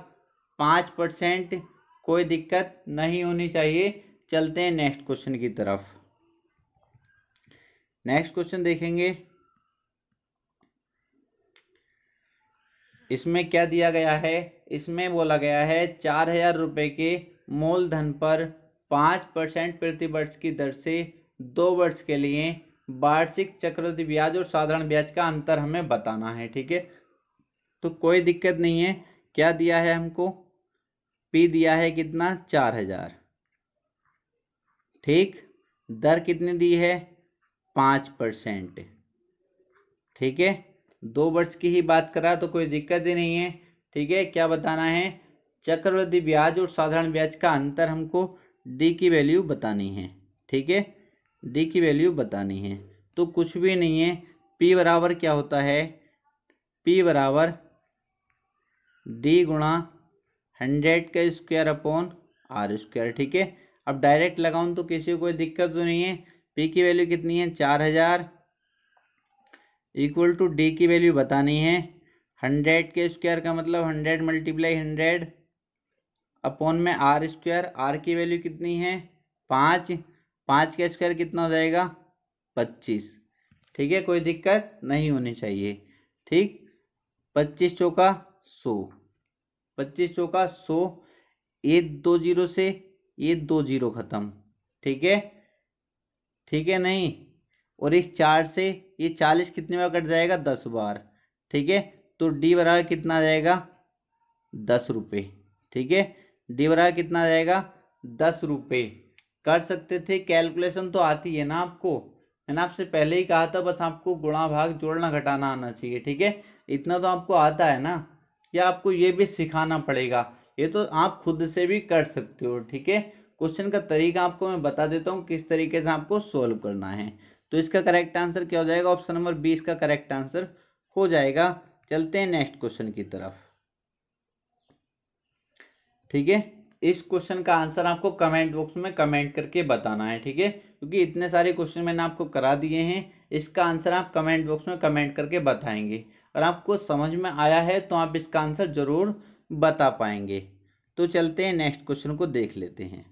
Speaker 1: 5%, कोई दिक्कत नहीं होनी चाहिए। चलते हैं नेक्स्ट क्वेश्चन की तरफ। नेक्स्ट क्वेश्चन देखेंगे, इसमें क्या दिया गया है, इसमें बोला गया है 4,000 रुपये के मूलधन पर 5% प्रति वर्ष की दर से 2 वर्ष के लिए वार्षिक चक्रवृद्धि ब्याज और साधारण ब्याज का अंतर हमें बताना है। ठीक है, तो कोई दिक्कत नहीं है। क्या दिया है हमको, पी दिया है कितना 4,000। ठीक, दर कितनी दी है 5%। ठीक है, 2 वर्ष की ही बात करा तो कोई दिक्कत ही नहीं है। ठीक है, क्या बताना है, चक्रवृद्धि ब्याज और साधारण ब्याज का अंतर हमको डी की वैल्यू बतानी है। ठीक है, डी की वैल्यू बतानी है, तो कुछ भी नहीं है, पी बराबर क्या होता है, पी बराबर डी गुणा 100 का स्क्वायर अपॉन आर स्क्वायर। ठीक है, अब डायरेक्ट लगाऊं तो किसी को कोई दिक्कत तो नहीं है। पी की वैल्यू कितनी है 4,000 इक्वल टू डी की वैल्यू बतानी है, 100 के स्क्वायर का मतलब 100 मल्टीप्लाई 100 अपॉन में आर स्क्वायर, आर की वैल्यू कितनी है 5, 5 का स्क्वायर कितना हो जाएगा 25। ठीक है, कोई दिक्कत नहीं होनी चाहिए। ठीक, 25 चौका 100, 25 चौका 100, ये 2 जीरो से ये 2 जीरो खत्म। ठीक है, ठीक है नहीं, और इस 4 से ये 40 कितने बार कट जाएगा 10 बार। ठीक है, तो डी बराबर कितना आ जाएगा 10 रुपये। ठीक है, डी बराबर कितना आ जाएगा 10 रुपये। कर सकते थे, कैलकुलेशन तो आती है ना आपको, मैंने आपसे पहले ही कहा था, बस आपको गुणा भाग जोड़ना घटाना आना चाहिए। ठीक है, इतना तो आपको आता है ना, या आपको ये भी सिखाना पड़ेगा, ये तो आप खुद से भी कर सकते हो। ठीक है, क्वेश्चन का तरीका आपको मैं बता देता हूँ किस तरीके से आपको सोल्व करना है। तो इसका करेक्ट आंसर क्या हो जाएगा, ऑप्शन नंबर 20 का करेक्ट आंसर हो जाएगा। चलते हैं नेक्स्ट क्वेश्चन की तरफ। ठीक है, इस क्वेश्चन का आंसर आपको कमेंट बॉक्स में कमेंट करके बताना है। ठीक है, क्योंकि इतने सारे क्वेश्चन मैंने आपको करा दिए हैं, इसका आंसर आप कमेंट बॉक्स में कमेंट करके बताएंगे। और आपको समझ में आया है तो आप इसका आंसर जरूर बता पाएंगे। तो चलते हैं नेक्स्ट क्वेश्चन को देख लेते हैं।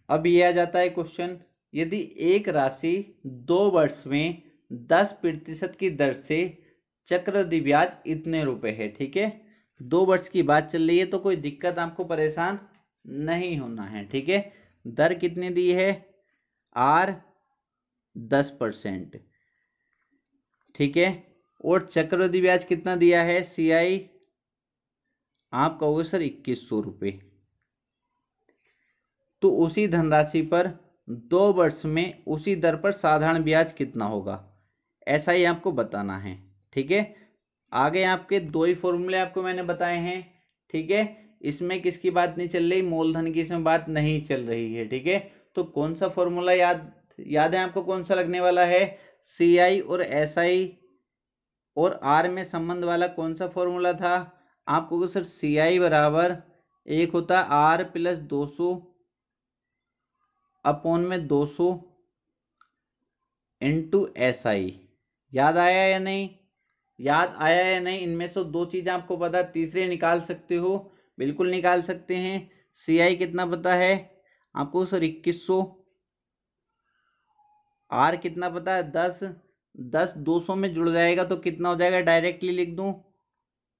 Speaker 1: अब ये आ जाता है क्वेश्चन, यदि एक राशि 2 वर्ष में 10% की दर से चक्रवृद्धि ब्याज इतने रुपए है। ठीक है, 2 वर्ष की बात चल रही है, तो कोई दिक्कत आपको परेशान नहीं होना है। ठीक है, दर कितनी दी है, R 10%। ठीक है, और चक्रवृद्धि ब्याज कितना दिया है, CI आप कहोगे सर 2100 रुपये। तो उसी धनराशि पर 2 वर्ष में उसी दर पर साधारण ब्याज कितना होगा, ऐसा ही आपको बताना है। ठीक है, आगे आपके 2 ही फॉर्मूले आपको मैंने बताए हैं। ठीक है, इसमें किसकी बात नहीं चल रही, मूलधन की इसमें बात नहीं चल रही है। ठीक है, तो कौन सा फॉर्मूला याद है आपको, कौन सा लगने वाला है, CI और SI और R में संबंध वाला कौन सा फॉर्मूला था, आपको सर CI बराबर एक होता R प्लस 200 अपॉन में 200 इंटू SI। याद आया या नहीं, याद आया या नहीं, इनमें से 2 चीज़ आपको पता, तीसरे निकाल सकते हो, बिल्कुल निकाल सकते हैं। CI कितना पता है आपको सर 2100, R कितना पता है 10 200 में जुड़ जाएगा तो कितना हो जाएगा, डायरेक्टली लिख दूं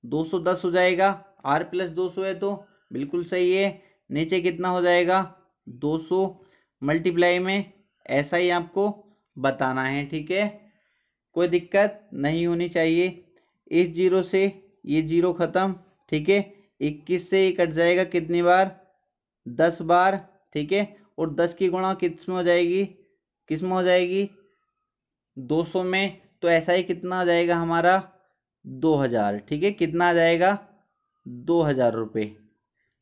Speaker 1: 210 हो जाएगा, R प्लस 200 है तो बिल्कुल सही है। नीचे कितना हो जाएगा 200 मल्टीप्लाई में SI आपको बताना है। ठीक है, कोई दिक्कत नहीं होनी चाहिए। इस 0 से ये 0 खत्म। ठीक है, 21 से ये कट जाएगा कितनी बार, 10 बार। ठीक है, और 10 की गुणा किस में हो जाएगी, किस में हो जाएगी 200 में, तो ऐसा ही कितना आ जाएगा हमारा 2000। ठीक है, कितना आ जाएगा 2000 रुपये।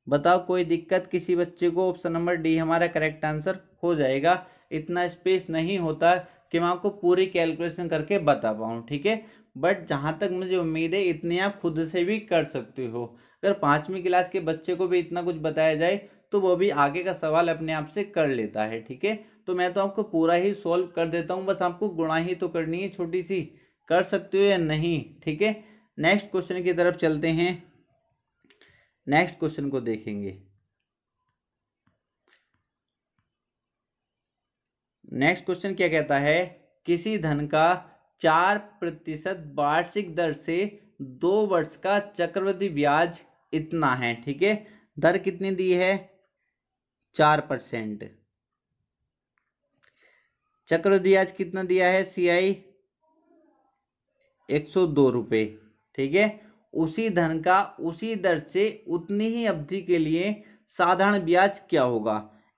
Speaker 1: बताओ कोई दिक्कत किसी बच्चे को, ऑप्शन नंबर डी हमारा करेक्ट आंसर हो जाएगा। इतना स्पेस नहीं होता कि मैं आपको पूरी कैलकुलेशन करके बता पाऊँ। ठीक है, बट जहाँ तक मुझे उम्मीद है इतने आप खुद से भी कर सकते हो। अगर 5वीं क्लास के बच्चे को भी इतना कुछ बताया जाए तो वो भी आगे का सवाल अपने आप से कर लेता है। ठीक है, तो मैं तो आपको पूरा ही सॉल्व कर देता हूँ, बस आपको गुणा ही तो करनी है छोटी सी, कर सकते हो या नहीं। ठीक है, नेक्स्ट क्वेश्चन की तरफ चलते हैं, नेक्स्ट क्वेश्चन को देखेंगे। नेक्स्ट क्वेश्चन क्या कहता है, किसी धन का 4% वार्षिक दर से 2 वर्ष का चक्रवृद्धि ब्याज इतना है। ठीक है, दर कितनी दी है 4%, चक्रवृद्धि ब्याज कितना दिया है CI 102 रुपये। ठीक है, उसी धन का उसी दर से उतनी ही अवधि के लिए साधारण ब्याज क्या होगा,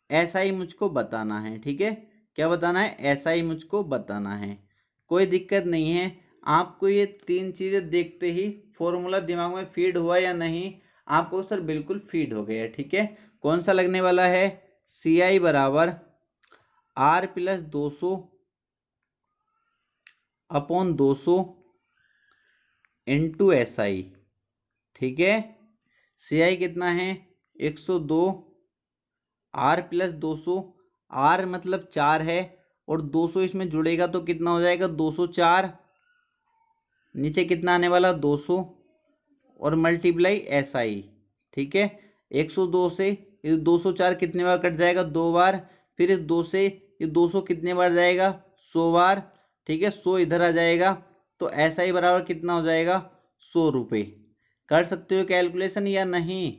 Speaker 1: ऐसा ही मुझको बताना है। ठीक है, क्या बताना है, ऐसा ही मुझको बताना है। कोई दिक्कत नहीं है, आपको ये 3 चीज़ें देखते ही फॉर्मूला दिमाग में फीड हुआ या नहीं, आपको सर बिल्कुल फीड हो गया। ठीक है, कौन सा लगने वाला है, CI बराबर R plus 200 upon 200 into SI। ठीक है, CI कितना है 102, R प्लस 200, R मतलब 4 है और 200 इसमें जुड़ेगा तो कितना हो जाएगा 204, नीचे कितना आने वाला 200 और मल्टीप्लाई SI। ठीक है, 102 से 204 कितने बार कट जाएगा 2 बार, फिर इस 2 से ये 200 कितने बार जाएगा 100 बार। ठीक है, 100 इधर आ जाएगा तो SI बराबर कितना हो जाएगा 100 रुपये। कर सकते हो कैलकुलेशन या नहीं।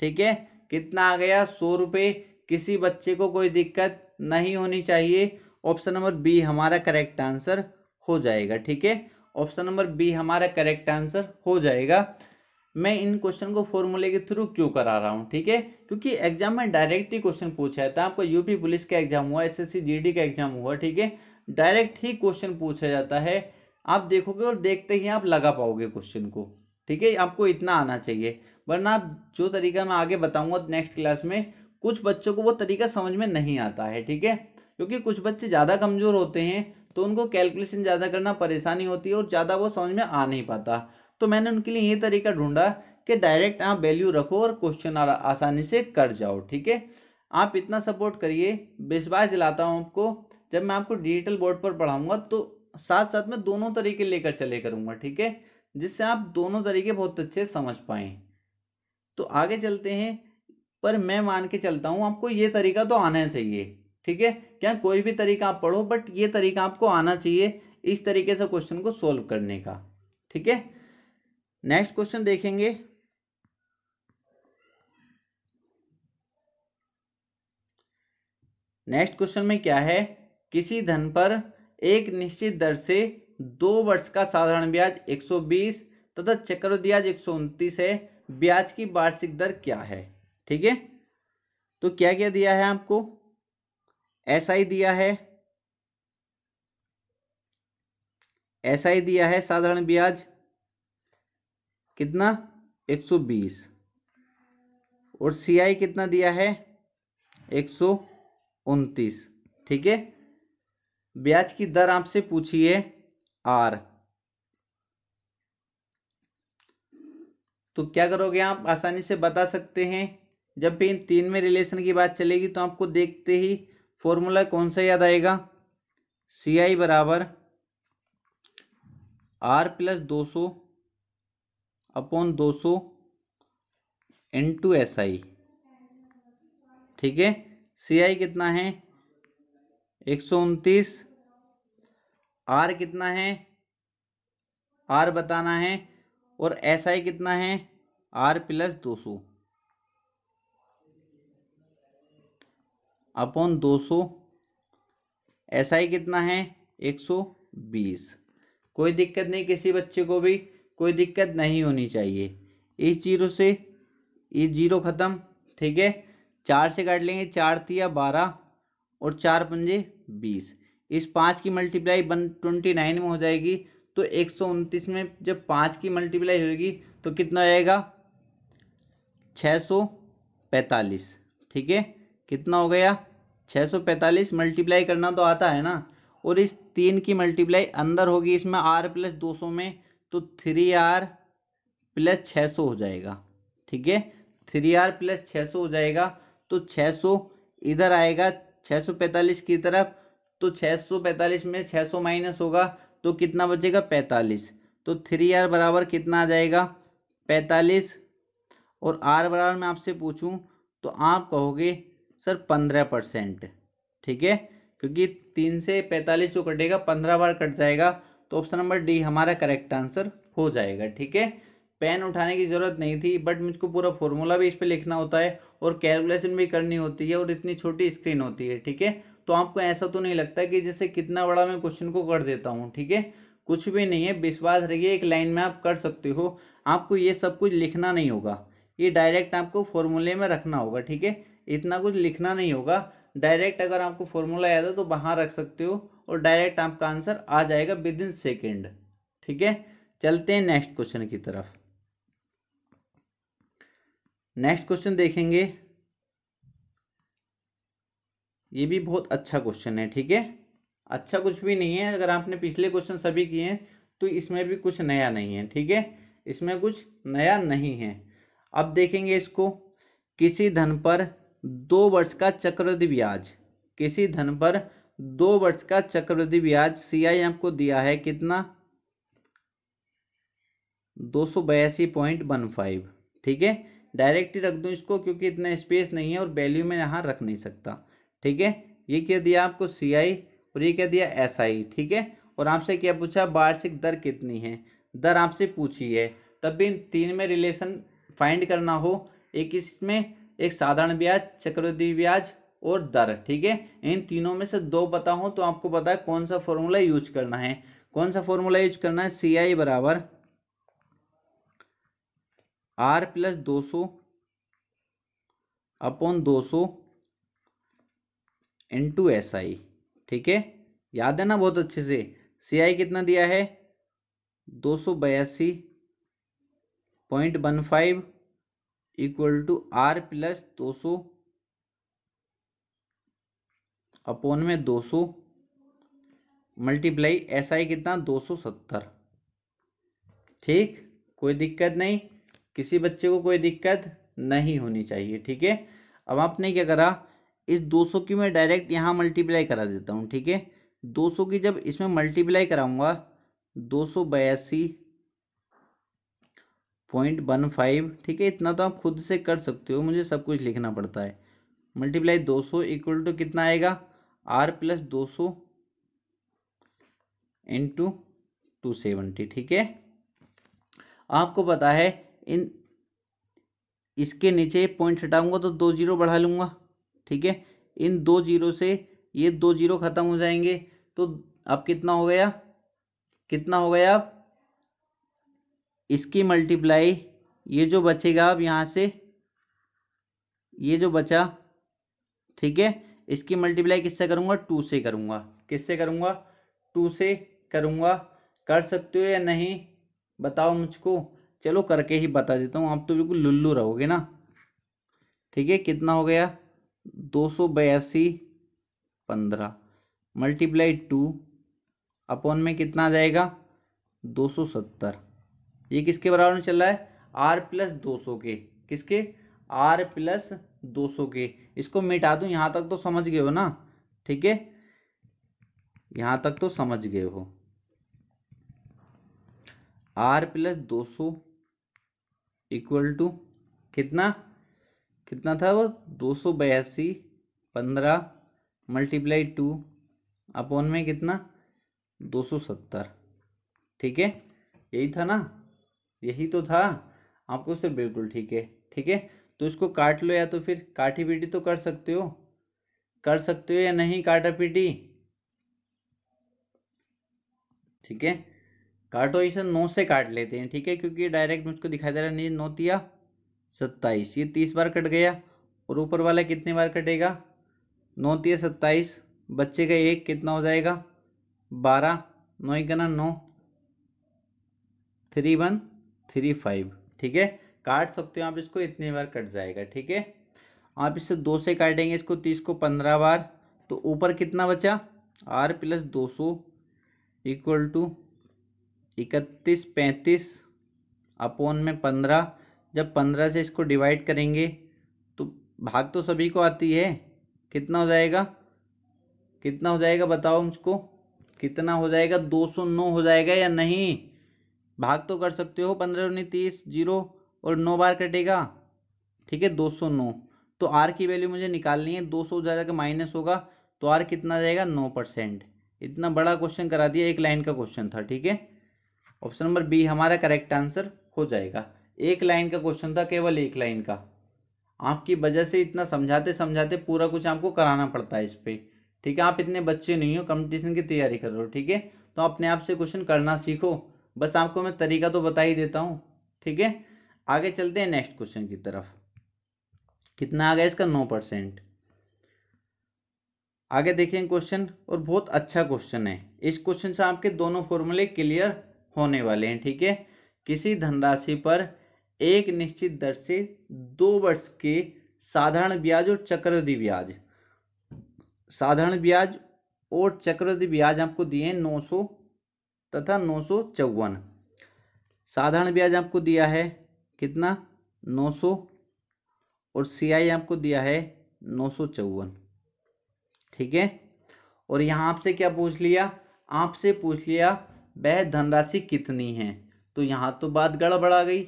Speaker 1: ठीक है, कितना आ गया 100 रुपये। किसी बच्चे को कोई दिक्कत नहीं होनी चाहिए, ऑप्शन नंबर बी हमारा करेक्ट आंसर हो जाएगा। ठीक है, ऑप्शन नंबर बी हमारा करेक्ट आंसर हो जाएगा। मैं इन क्वेश्चन को फॉर्मूले के थ्रू क्यों करा रहा हूँ, ठीक है, क्योंकि एग्जाम में डायरेक्ट ही क्वेश्चन पूछा था। आपको यूपी पुलिस का एग्जाम हुआ, SSC GD का एग्जाम हुआ, ठीक है, डायरेक्ट ही क्वेश्चन पूछा जाता है। आप देखोगे और देखते ही आप लगा पाओगे क्वेश्चन को। ठीक है, आपको इतना आना चाहिए, वरना आप जो तरीका मैं आगे बताऊंगा नेक्स्ट क्लास में, कुछ बच्चों को वो तरीका समझ में नहीं आता है। ठीक है, क्योंकि कुछ बच्चे ज़्यादा कमज़ोर होते हैं तो उनको कैलकुलेशन ज़्यादा करना परेशानी होती है और ज़्यादा वो समझ में आ नहीं पाता। तो मैंने उनके लिए ये तरीका ढूंढा कि डायरेक्ट आप वैल्यू रखो और क्वेश्चन आसानी से कर जाओ। ठीक है, आप इतना सपोर्ट करिए, विश्वास दिलाता हूँ आपको। जब मैं आपको डिजिटल बोर्ड पर पढ़ाऊंगा तो साथ साथ में दोनों तरीके लेकर चले करूँगा। ठीक है, जिससे आप दोनों तरीके बहुत अच्छे समझ पाएँ। तो आगे चलते हैं, पर मैं मान के चलता हूँ आपको ये तरीका तो आना चाहिए। ठीक है, क्या कोई भी तरीका आप पढ़ो, बट ये तरीका आपको आना चाहिए इस तरीके से क्वेश्चन को सोल्व करने का। ठीक है, नेक्स्ट क्वेश्चन देखेंगे। नेक्स्ट क्वेश्चन में क्या है, किसी धन पर एक निश्चित दर से 2 वर्ष का साधारण ब्याज 120 तथा चक्रवृद्धि ब्याज 129 है, ब्याज की वार्षिक दर क्या है। ठीक है, तो क्या क्या दिया है आपको, एसआई दिया है, एसआई दिया है साधारण ब्याज कितना 120, और सीआई कितना दिया है 129। ठीक है, ब्याज की दर आपसे पूछी है आर, तो क्या करोगे आप आसानी से बता सकते हैं। जब भी इन तीन में रिलेशन की बात चलेगी तो आपको देखते ही फॉर्मूला कौन सा याद आएगा, सी आई बराबर R plus 200 upon 200 into S I. ठीक है, सी आई कितना है 129, आर कितना है आर बताना है, और एस आई कितना है R plus 200 upon 200, S I कितना है 120। कोई दिक्कत नहीं, किसी बच्चे को भी कोई दिक्कत नहीं होनी चाहिए। इस जीरो से इस जीरो खत्म। ठीक है, 4 से काट लेंगे, 4 तिया 12 और 4 पंजे 20। इस 5 की मल्टीप्लाई 129 में हो जाएगी, तो 129 में जब 5 की मल्टीप्लाई होगी तो कितना आएगा 645। ठीक है, कितना हो गया 645, मल्टीप्लाई करना तो आता है ना, और इस 3 की मल्टीप्लाई अंदर होगी इसमें आर प्लस 200 में, तो 3r प्लस 600 हो जाएगा। ठीक है, 3r प्लस 600 हो जाएगा, तो 600 इधर आएगा 645 की तरफ, तो 645 में 600 माइनस होगा तो कितना बचेगा 45, तो 3r बराबर कितना आ जाएगा 45, और r बराबर मैं आपसे पूछूं तो आप कहोगे सर 15%। ठीक है, क्योंकि 3 से 45 जो कटेगा 15 बार कट जाएगा, तो ऑप्शन नंबर डी हमारा करेक्ट आंसर हो जाएगा। ठीक है, पेन उठाने की ज़रूरत नहीं थी, बट मुझको पूरा फॉर्मूला भी इस पर लिखना होता है और कैलकुलेशन भी करनी होती है, और इतनी छोटी स्क्रीन होती है। ठीक है, तो आपको ऐसा तो नहीं लगता कि जैसे कितना बड़ा मैं क्वेश्चन को कर देता हूँ। ठीक है, कुछ भी नहीं है, विश्वास रखिए एक लाइन में आप कर सकते हो। आपको ये सब कुछ लिखना नहीं होगा, ये डायरेक्ट आपको फॉर्मूले में रखना होगा। ठीक है, इतना कुछ लिखना नहीं होगा, डायरेक्ट अगर आपको फॉर्मूला याद है तो बाहर रख सकते हो और डायरेक्ट आपका आंसर आ जाएगा विद इन सेकेंड। ठीक है, चलते हैं नेक्स्ट क्वेश्चन की तरफ। नेक्स्ट क्वेश्चन देखेंगे, ये भी बहुत अच्छा क्वेश्चन है। ठीक है, अच्छा कुछ भी नहीं है, अगर आपने पिछले क्वेश्चन सभी किए हैं तो इसमें भी कुछ नया नहीं है। ठीक है, इसमें कुछ नया नहीं है। अब देखेंगे इसको, किसी धन पर 2 वर्ष का चक्रवृद्धि ब्याज, किसी धन पर 2 वर्ष का चक्रवृद्धि ब्याज सी आई आपको दिया है कितना 282.15। ठीक है, डायरेक्ट ही रख दूं इसको क्योंकि इतना स्पेस नहीं है और वैल्यू में यहाँ रख नहीं सकता। ठीक है, ये क्या दिया आपको सी आई और ये क्या दिया एस आई। ठीक है, और आपसे क्या पूछा वार्षिक दर कितनी है, दर आपसे पूछी है। तब भी इन तीन में रिलेशन फाइंड करना हो, एक इसमें एक साधारण ब्याज, चक्रवृद्धि ब्याज और दर। ठीक है, इन तीनों में से 2 पता हो तो आपको पता है कौन सा फॉर्मूला यूज करना है। कौन सा फॉर्मूला यूज करना है, सी आई बराबर R plus 200 upon 200 into S I. ठीक है, याद है ना बहुत अच्छे से, सी आई कितना दिया है 282.15 equal to R plus 200 upon में 200 मल्टीप्लाई एस आई कितना 270। ठीक, कोई दिक्कत नहीं, किसी बच्चे को कोई दिक्कत नहीं होनी चाहिए। ठीक है, अब आपने क्या करा, इस 200 की मैं डायरेक्ट यहाँ मल्टीप्लाई करा देता हूँ। ठीक है, 200 की जब इसमें मल्टीप्लाई कराऊंगा 282.15। ठीक है, इतना तो आप खुद से कर सकते हो, मुझे सब कुछ लिखना पड़ता है। मल्टीप्लाई 200 इक्वल टू कितना आएगा आर प्लस 200 इंटू 270। ठीक है, आपको पता है इन इसके नीचे पॉइंट हटाऊंगा तो 2 जीरो बढ़ा लूंगा। ठीक है, इन 2 जीरो से ये 2 जीरो खत्म हो जाएंगे। तो अब कितना हो गया, कितना हो गया, अब इसकी मल्टीप्लाई, ये जो बचेगा अब यहाँ से, ये जो बचा, ठीक है, इसकी मल्टीप्लाई किससे करूंगा, 2 से करूंगा। किससे करूंगा, 2 से करूंगा। कर सकते हो या नहीं बताओ मुझको, चलो करके ही बता देता हूँ, आप तो बिल्कुल लुल्लू रहोगे ना। ठीक है, कितना हो गया, 282 15 मल्टीप्लाई 2 अपॉन में कितना आ जाएगा, 270। ये किसके बराबर में चल रहा है, आर प्लस 200 के। किसके, आर प्लस 200 के। इसको मिटा दूं, यहां तक तो समझ गए हो ना। ठीक है, यहां तक तो समझ गए हो। आर प्लस 200 इक्वल टू कितना, कितना था वो, 282 15 मल्टीप्लाई 2 अपॉन में कितना, 270। ठीक है, यही था ना, यही तो था आपको सिर्फ, बिल्कुल ठीक है। ठीक है, तो इसको काट लो, या तो फिर काटी पीटी तो कर सकते हो, कर सकते हो या नहीं काटा पीटी। ठीक है, काटो, इसे 9 से काट लेते हैं। ठीक है, क्योंकि डायरेक्ट मुझको दिखाई दे रहा नहीं, 9 तिया 27, ये 30 बार कट गया। और ऊपर वाला कितने बार कटेगा, 9 तिया 27, बच्चे का एक, कितना हो जाएगा 12, 9 का ना 9, 3135। ठीक है, काट सकते हो आप इसको, इतनी बार कट जाएगा। ठीक है, आप इससे 2 से काटेंगे इसको, 30 को 15 बार, तो ऊपर कितना बचा, R plus 200 equal to 3135 upon में 15। जब 15 से इसको डिवाइड करेंगे तो भाग तो सभी को आती है, कितना हो जाएगा, कितना हो जाएगा बताओ मुझको, कितना हो जाएगा, 209 हो जाएगा या नहीं। भाग तो कर सकते हो, 15 उन्नीस 30, 0 और 9 बार कटेगा। ठीक है, 209। तो आर की वैल्यू मुझे निकालनी है, 200 ज़्यादा का माइनस होगा तो आर कितना जाएगा, 9%। इतना बड़ा क्वेश्चन करा दिया, एक लाइन का क्वेश्चन था। ठीक है, ऑप्शन नंबर बी हमारा करेक्ट आंसर हो जाएगा। एक लाइन का क्वेश्चन था, केवल एक लाइन का। आपकी वजह से इतना समझाते समझाते पूरा कुछ आपको कराना पड़ता है इस पे। ठीक है, आप इतने बच्चे नहीं हो, कंपटीशन की तैयारी कर रहे हो। ठीक है, तो अपने आप से क्वेश्चन करना सीखो, बस आपको मैं तरीका तो बता ही देता हूँ। ठीक है, आगे चलते हैं नेक्स्ट क्वेश्चन की तरफ। कितना आ गया इसका, 9%। आगे देखें क्वेश्चन, और बहुत अच्छा क्वेश्चन है। इस क्वेश्चन से आपके दोनों फॉर्मूले क्लियर होने वाले हैं। ठीक है, किसी धनराशि पर एक निश्चित दर से 2 वर्ष के साधारण ब्याज और चक्रवृद्धि ब्याज, साधारण ब्याज और चक्रवृद्धि ब्याज आपको दिए हैं 900 तथा 954। साधारण ब्याज आपको दिया है कितना, 900, और सीआई आपको दिया है 954। ठीक है, और यहाँ आपसे क्या पूछ लिया, आपसे पूछ लिया वह धनराशि कितनी है। तो यहाँ तो बात गड़बड़ आ गई,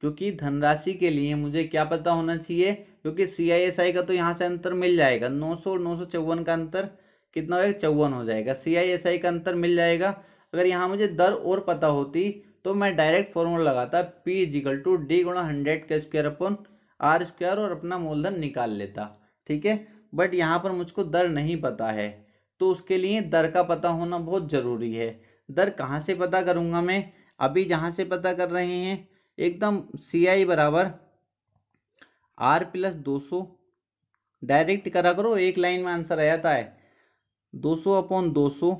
Speaker 1: क्योंकि धनराशि के लिए मुझे क्या पता होना चाहिए, क्योंकि CISI का तो यहाँ से अंतर मिल जाएगा, 900 और 954 का अंतर कितना हो जाएगा, 54 हो जाएगा। CISI का अंतर मिल जाएगा। अगर यहाँ मुझे दर और पता होती तो मैं डायरेक्ट फॉर्मूला लगाता, P = D × 100 का स्क्वायर अपॉन R स्क्वायर, और अपना मूलधन निकाल लेता। ठीक है, बट यहाँ पर मुझको दर नहीं पता है, तो उसके लिए दर का पता होना बहुत ज़रूरी है। दर कहाँ से पता करूँगा मैं, अभी जहाँ से पता कर रहे हैं, एकदम CI बराबर R प्लस 200, डायरेक्ट करा करो, एक लाइन में आंसर आ जाता है, 200 अपॉन 200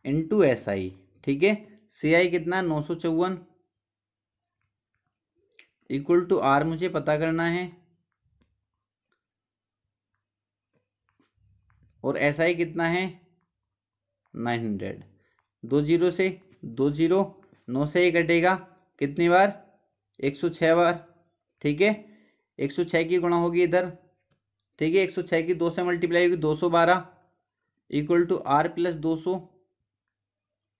Speaker 1: इंटू SI। ठीक है, CI कितना है, 954 इक्वल टू R मुझे पता करना है, और SI कितना है, 900। 2 जीरो से 2 जीरो, 9 से ही कटेगा, कितनी बार, 106 बार। ठीक है, 106 की गुणा होगी इधर। ठीक है, 106 की 2 से मल्टीप्लाई होगी, 212 इक्वल टू R प्लस 200।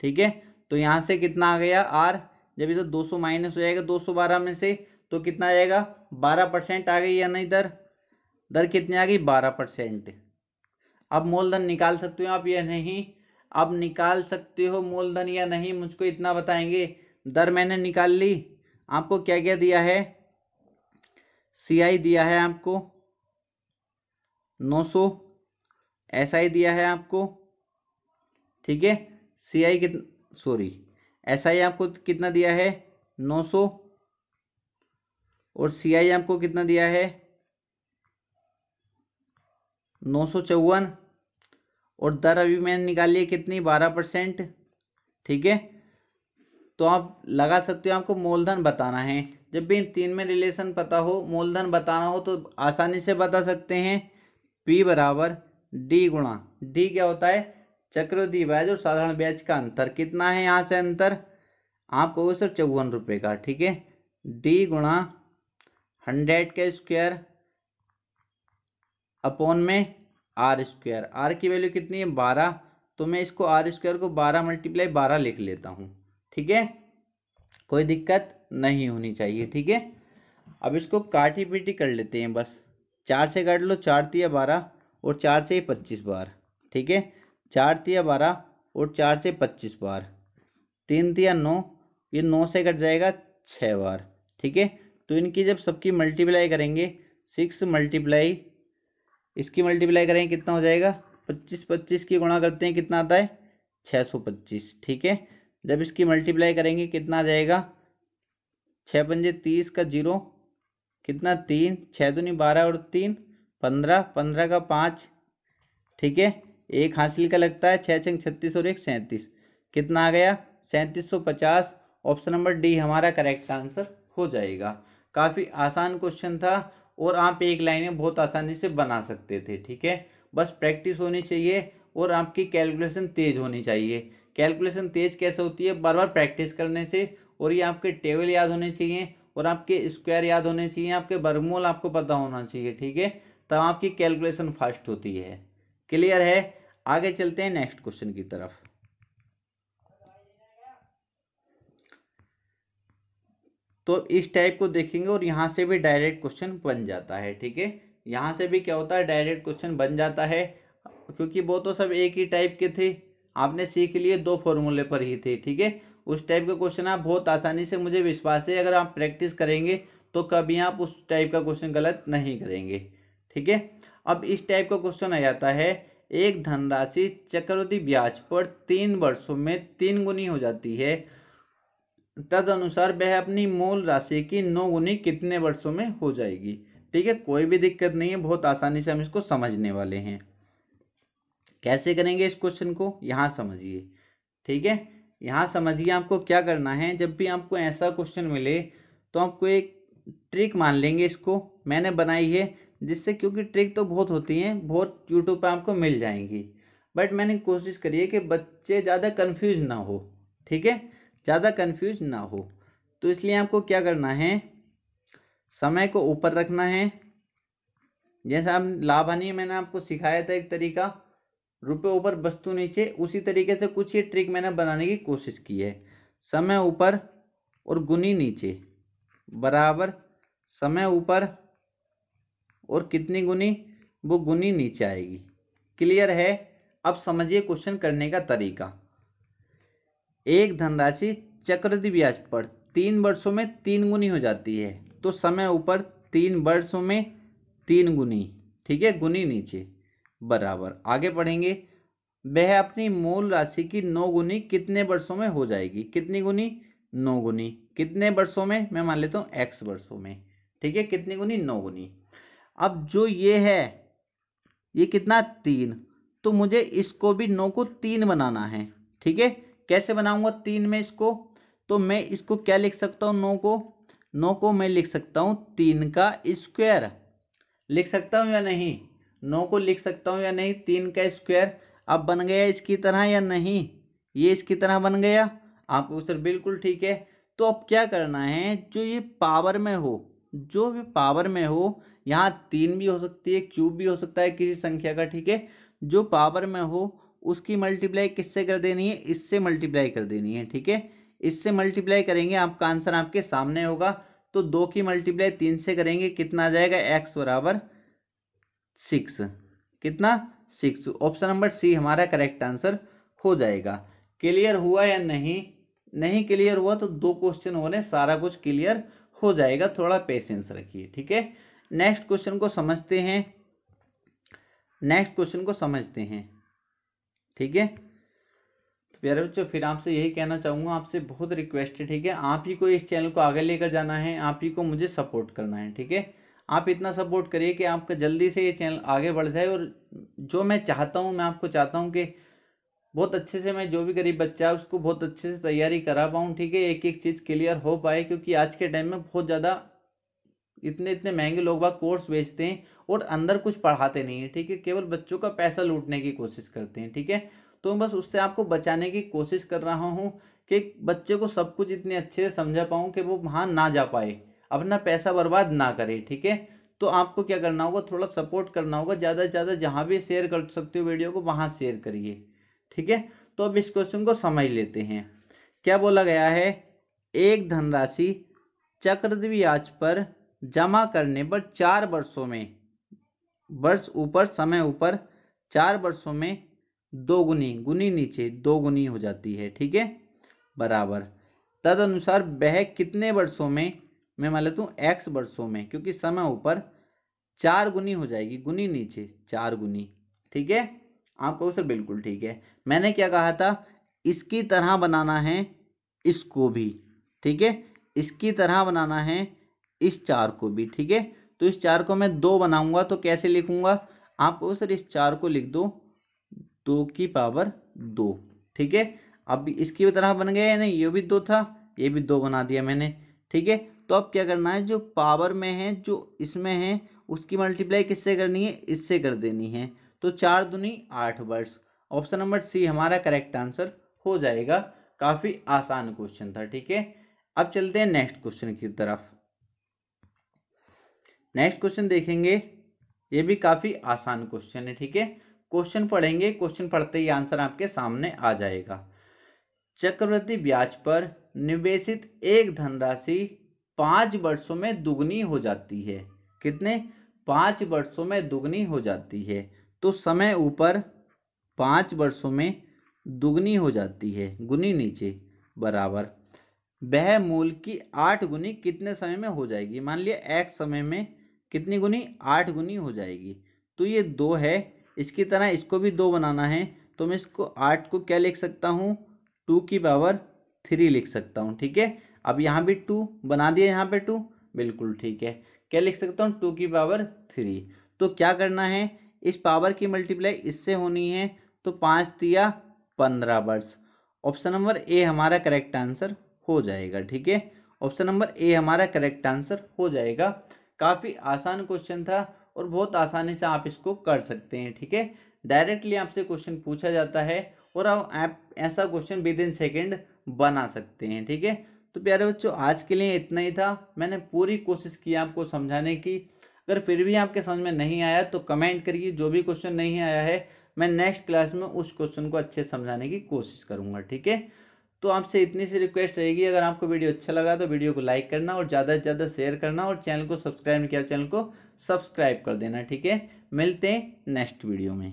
Speaker 1: ठीक है, तो यहाँ से कितना आ गया R, जब इधर 200 माइनस हो जाएगा 212 में से, तो कितना आ जाएगा, 12% आ गई या नहीं दर, दर कितनी आ गई, 12%। अब मूलधन निकाल सकते हो आप या नहीं, अब निकाल सकते हो मूलधन या नहीं, मुझको इतना बताएंगे। दर मैंने निकाल ली। आपको क्या क्या दिया है, CI दिया है आपको 900, SI दिया है आपको, ठीक है। CI SI आपको कितना दिया है 900, और CI आपको कितना दिया है 954, और दर अभी मैंने निकाली है कितनी 12%, ठीक है। तो आप लगा सकते हो, आपको मूलधन बताना है। जब भी इन तीन में रिलेशन पता हो, मूलधन बताना हो, तो आसानी से बता सकते हैं। P बराबर D गुणा, D क्या होता है चक्रवृद्धि ब्याज और साधारण ब्याज का अंतर। कितना है यहाँ से अंतर, आप कहोगे सर 54 रुपये का, ठीक है। D गुणा 100 का स्क्वायर अपॉन में R स्क्वायर। R की वैल्यू कितनी है 12, तो मैं इसको R स्क्वायर को 12 × 12 लिख लेता हूँ, ठीक है। कोई दिक्कत नहीं होनी चाहिए, ठीक है। अब इसको काटी पीटी कर लेते हैं बस। 4 से काट लो, 4 तिया 12 और 4 से 25 बार, ठीक है। 4 तिया 12 और 4 से 25 बार, 3 तिया 9, ये 9 से कट जाएगा 6 बार, ठीक है। तो इनकी जब सबकी मल्टीप्लाई करेंगे, 6 मल्टीप्लाई इसकी मल्टीप्लाई करेंगे कितना हो जाएगा 25, 25 की गुणा करते हैं कितना आता है 625, ठीक है। जब इसकी मल्टीप्लाई करेंगे कितना आ जाएगा 6 पंजे 30 का 0 कितना 3, 6 दूनी 12 और 3 15, 15 का 5, ठीक है। एक हासिल का लगता है, 6 छंग 36 और 1 37, कितना आ गया 3750। ऑप्शन नंबर डी हमारा करेक्ट आंसर हो जाएगा। काफ़ी आसान क्वेश्चन था और आप एक लाइन में बहुत आसानी से बना सकते थे, ठीक है। बस प्रैक्टिस होनी चाहिए और आपकी कैलकुलेशन तेज होनी चाहिए। कैलकुलेशन तेज कैसे होती है, बार बार प्रैक्टिस करने से। और ये आपके टेबल याद होने चाहिए और आपके स्क्वायर याद होने चाहिए, आपके वर्गमूल आपको पता होना चाहिए, ठीक है। तब आपकी कैलकुलेशन फास्ट होती है। क्लियर है, आगे चलते हैं नेक्स्ट क्वेश्चन की तरफ। तो इस टाइप को देखेंगे और यहाँ से भी डायरेक्ट क्वेश्चन बन जाता है, ठीक है। यहाँ से भी क्या होता है डायरेक्ट क्वेश्चन बन जाता है, क्योंकि वो तो सब एक ही टाइप के थे, आपने सीख लिए 2 फॉर्मूले पर ही थे, ठीक है। उस टाइप का क्वेश्चन आप बहुत आसानी से, मुझे विश्वास है अगर आप प्रैक्टिस करेंगे तो कभी आप उस टाइप का क्वेश्चन गलत नहीं करेंगे, ठीक है। अब इस टाइप का क्वेश्चन आ जाता है, एक धनराशि चक्रवृद्धि ब्याज पर 3 वर्षों में 3 गुनी हो जाती है, तदनुसार वह अपनी मूल राशि की 9 गुनी कितने वर्षों में हो जाएगी, ठीक है। कोई भी दिक्कत नहीं है, बहुत आसानी से हम इसको समझने वाले हैं। कैसे करेंगे इस क्वेश्चन को, यहाँ समझिए, ठीक है। यहाँ समझिए आपको क्या करना है। जब भी आपको ऐसा क्वेश्चन मिले तो आपको एक ट्रिक मान लेंगे, इसको मैंने बनाई है, जिससे, क्योंकि ट्रिक तो बहुत होती हैं, बहुत यूट्यूब पर आपको मिल जाएंगी, बट मैंने कोशिश करी है कि बच्चे ज़्यादा कन्फ्यूज ना हो, ठीक है, ज़्यादा कन्फ्यूज ना हो। तो इसलिए आपको क्या करना है, समय को ऊपर रखना है। जैसा आप लाभ हानि मैंने आपको सिखाया था एक तरीका, रुपए ऊपर वस्तु नीचे, उसी तरीके से कुछ ये ट्रिक मैंने बनाने की कोशिश की है। समय ऊपर और गुनी नीचे बराबर समय ऊपर और कितनी गुनी, वो गुनी नीचे आएगी। क्लियर है। अब समझिए क्वेश्चन करने का तरीका। एक धनराशि चक्रवृद्धि ब्याज पर 3 वर्षों में 3 गुनी हो जाती है, तो समय ऊपर 3 वर्षों में 3 गुनी, ठीक है, गुनी नीचे बराबर। आगे पढ़ेंगे, वह अपनी मूल राशि की 9 गुनी कितने वर्षों में हो जाएगी। कितनी गुनी 9 गुनी, कितने वर्षों में, मैं मान लेता हूँ x वर्षों में, ठीक है। कितनी गुनी 9 गुनी। अब जो ये है ये कितना 3, तो मुझे इसको भी 9 को 3 बनाना है, ठीक है। कैसे बनाऊंगा 3 में इसको, तो मैं इसको क्या लिख सकता हूँ, 9 को मैं लिख सकता हूँ 3 का स्क्वायर, लिख सकता हूँ या नहीं, 9 को लिख सकता हूँ या नहीं 3 का स्क्वायर। अब बन गया इसकी तरह या नहीं, ये इसकी तरह बन गया, आपको सर बिल्कुल ठीक है। तो अब क्या करना है, जो ये पावर में हो, जो भी पावर में हो, यहाँ 3 भी हो सकती है, क्यूब भी हो सकता है किसी संख्या का, ठीक है। जो पावर में हो उसकी मल्टीप्लाई किससे कर देनी है, इससे मल्टीप्लाई कर देनी है, ठीक है। इससे मल्टीप्लाई करेंगे, आपका आंसर आपके सामने होगा। तो 2 की मल्टीप्लाई 3 से करेंगे, कितना आ जाएगा x बराबर 6, कितना 6। ऑप्शन नंबर सी हमारा करेक्ट आंसर हो जाएगा। क्लियर हुआ या नहीं? नहीं क्लियर हुआ तो 2 क्वेश्चन हो रहे, सारा कुछ क्लियर हो जाएगा, थोड़ा पेशेंस रखिए, ठीक है। नेक्स्ट क्वेश्चन को समझते हैं, ठीक है। तो प्यारे बच्चों फिर आपसे यही कहना चाहूँगा, आपसे बहुत रिक्वेस्ट है, ठीक है, आप ही को इस चैनल को आगे लेकर जाना है, आप ही को मुझे सपोर्ट करना है, ठीक है। आप इतना सपोर्ट करिए कि आपका जल्दी से ये चैनल आगे बढ़ जाए, और जो मैं चाहता हूँ, मैं आपको चाहता हूँ कि बहुत अच्छे से मैं जो भी गरीब बच्चा है उसको बहुत अच्छे से तैयारी करा पाऊँ, ठीक है, एक एक चीज़ क्लियर हो पाए, क्योंकि आज के टाइम में बहुत ज़्यादा इतने इतने महंगे लोग बाग कोर्स बेचते हैं और अंदर कुछ पढ़ाते नहीं है, ठीक है, केवल बच्चों का पैसा लूटने की कोशिश करते हैं, ठीक है। तो बस उससे आपको बचाने की कोशिश कर रहा हूँ कि बच्चे को सब कुछ इतने अच्छे से समझा पाऊँ कि वो वहाँ ना जा पाए, अपना पैसा बर्बाद ना करे, ठीक है। तो आपको क्या करना होगा, थोड़ा सपोर्ट करना होगा, ज़्यादा से ज़्यादा जहाँ भी शेयर कर सकते हो वीडियो को वहाँ शेयर करिए, ठीक है। तो अब इस क्वेश्चन को समझ लेते हैं। क्या बोला गया है, एक धनराशि चक्रवृद्धि ब्याज पर जमा करने पर 4 वर्षों में, वर्ष ऊपर समय ऊपर, 4 वर्षों में दोगुनी, गुनी नीचे दोगुनी हो जाती है, ठीक है, बराबर तदनुसार वह कितने वर्षों में, मैं मान लेता हूँ x वर्षों में, क्योंकि समय ऊपर 4 गुनी हो जाएगी, गुनी नीचे 4 गुनी, ठीक है। आपको सर बिल्कुल ठीक है, मैंने क्या कहा था, इसकी तरह बनाना है इसको भी, ठीक है, इसकी तरह बनाना है इस 4 को भी, ठीक है। तो इस 4 को मैं 2 बनाऊंगा तो कैसे लिखूंगा, आपको सर इस 4 को लिख दो 2 की पावर 2, ठीक है। अब इसकी तरह बन गया या नहीं, ये भी 2 था, ये भी 2 बना दिया मैंने, ठीक है। तो अब क्या करना है, जो पावर में है, जो इसमें है, उसकी मल्टीप्लाई किससे करनी है, इससे कर देनी है। तो 4 दूनी 8 वर्ष। ऑप्शन नंबर सी हमारा करेक्ट आंसर हो जाएगा। काफी आसान क्वेश्चन था, ठीक है। अब चलते हैं नेक्स्ट क्वेश्चन की तरफ। नेक्स्ट क्वेश्चन देखेंगे, ये भी काफी आसान क्वेश्चन है, ठीक है। क्वेश्चन पढ़ेंगे, क्वेश्चन पढ़ते ही आंसर आपके सामने आ जाएगा। चक्रवृद्धि ब्याज पर निवेशित एक धनराशि 5 वर्षों में दुगनी हो जाती है। कितने, 5 वर्षों में दुगनी हो जाती है। तो समय ऊपर 5 वर्षों में दुगनी हो जाती है, गुनी नीचे, बराबर वह मूल की 8 गुनी कितने समय में हो जाएगी। मान लिया x समय में कितनी गुनी, 8 गुनी हो जाएगी। तो ये 2 है, इसकी तरह इसको भी 2 बनाना है, तो मैं इसको 8 को क्या लिख सकता हूँ, 2 की पावर 3 लिख सकता हूँ, ठीक है। अब यहाँ भी 2 बना दिया, यहाँ पे 2, बिल्कुल ठीक है। क्या लिख सकता हूँ, 2 की पावर 3। तो क्या करना है, इस पावर की मल्टीप्लाई इससे होनी है, तो 5 तिया 15 वर्ष। ऑप्शन नंबर ए हमारा करेक्ट आंसर हो जाएगा, ठीक है। ऑप्शन नंबर ए हमारा करेक्ट आंसर हो जाएगा। काफ़ी आसान क्वेश्चन था और बहुत आसानी से आप इसको कर सकते हैं, ठीक है। डायरेक्टली आपसे क्वेश्चन पूछा जाता है और आप ऐसा क्वेश्चन विद इन सेकेंड बना सकते हैं, ठीक है। तो प्यारे बच्चों आज के लिए इतना ही था, मैंने पूरी कोशिश की आपको समझाने की। अगर फिर भी आपके समझ में नहीं आया तो कमेंट करिए, जो भी क्वेश्चन नहीं आया है मैं नेक्स्ट क्लास में उस क्वेश्चन को अच्छे समझाने की कोशिश करूंगा, ठीक है। तो आपसे इतनी सी रिक्वेस्ट रहेगी, अगर आपको वीडियो अच्छा लगा तो वीडियो को लाइक करना और ज़्यादा से ज़्यादा शेयर करना, और चैनल को सब्सक्राइब नहीं किया चैनल को सब्सक्राइब कर देना, ठीक है। मिलते हैं नेक्स्ट वीडियो में।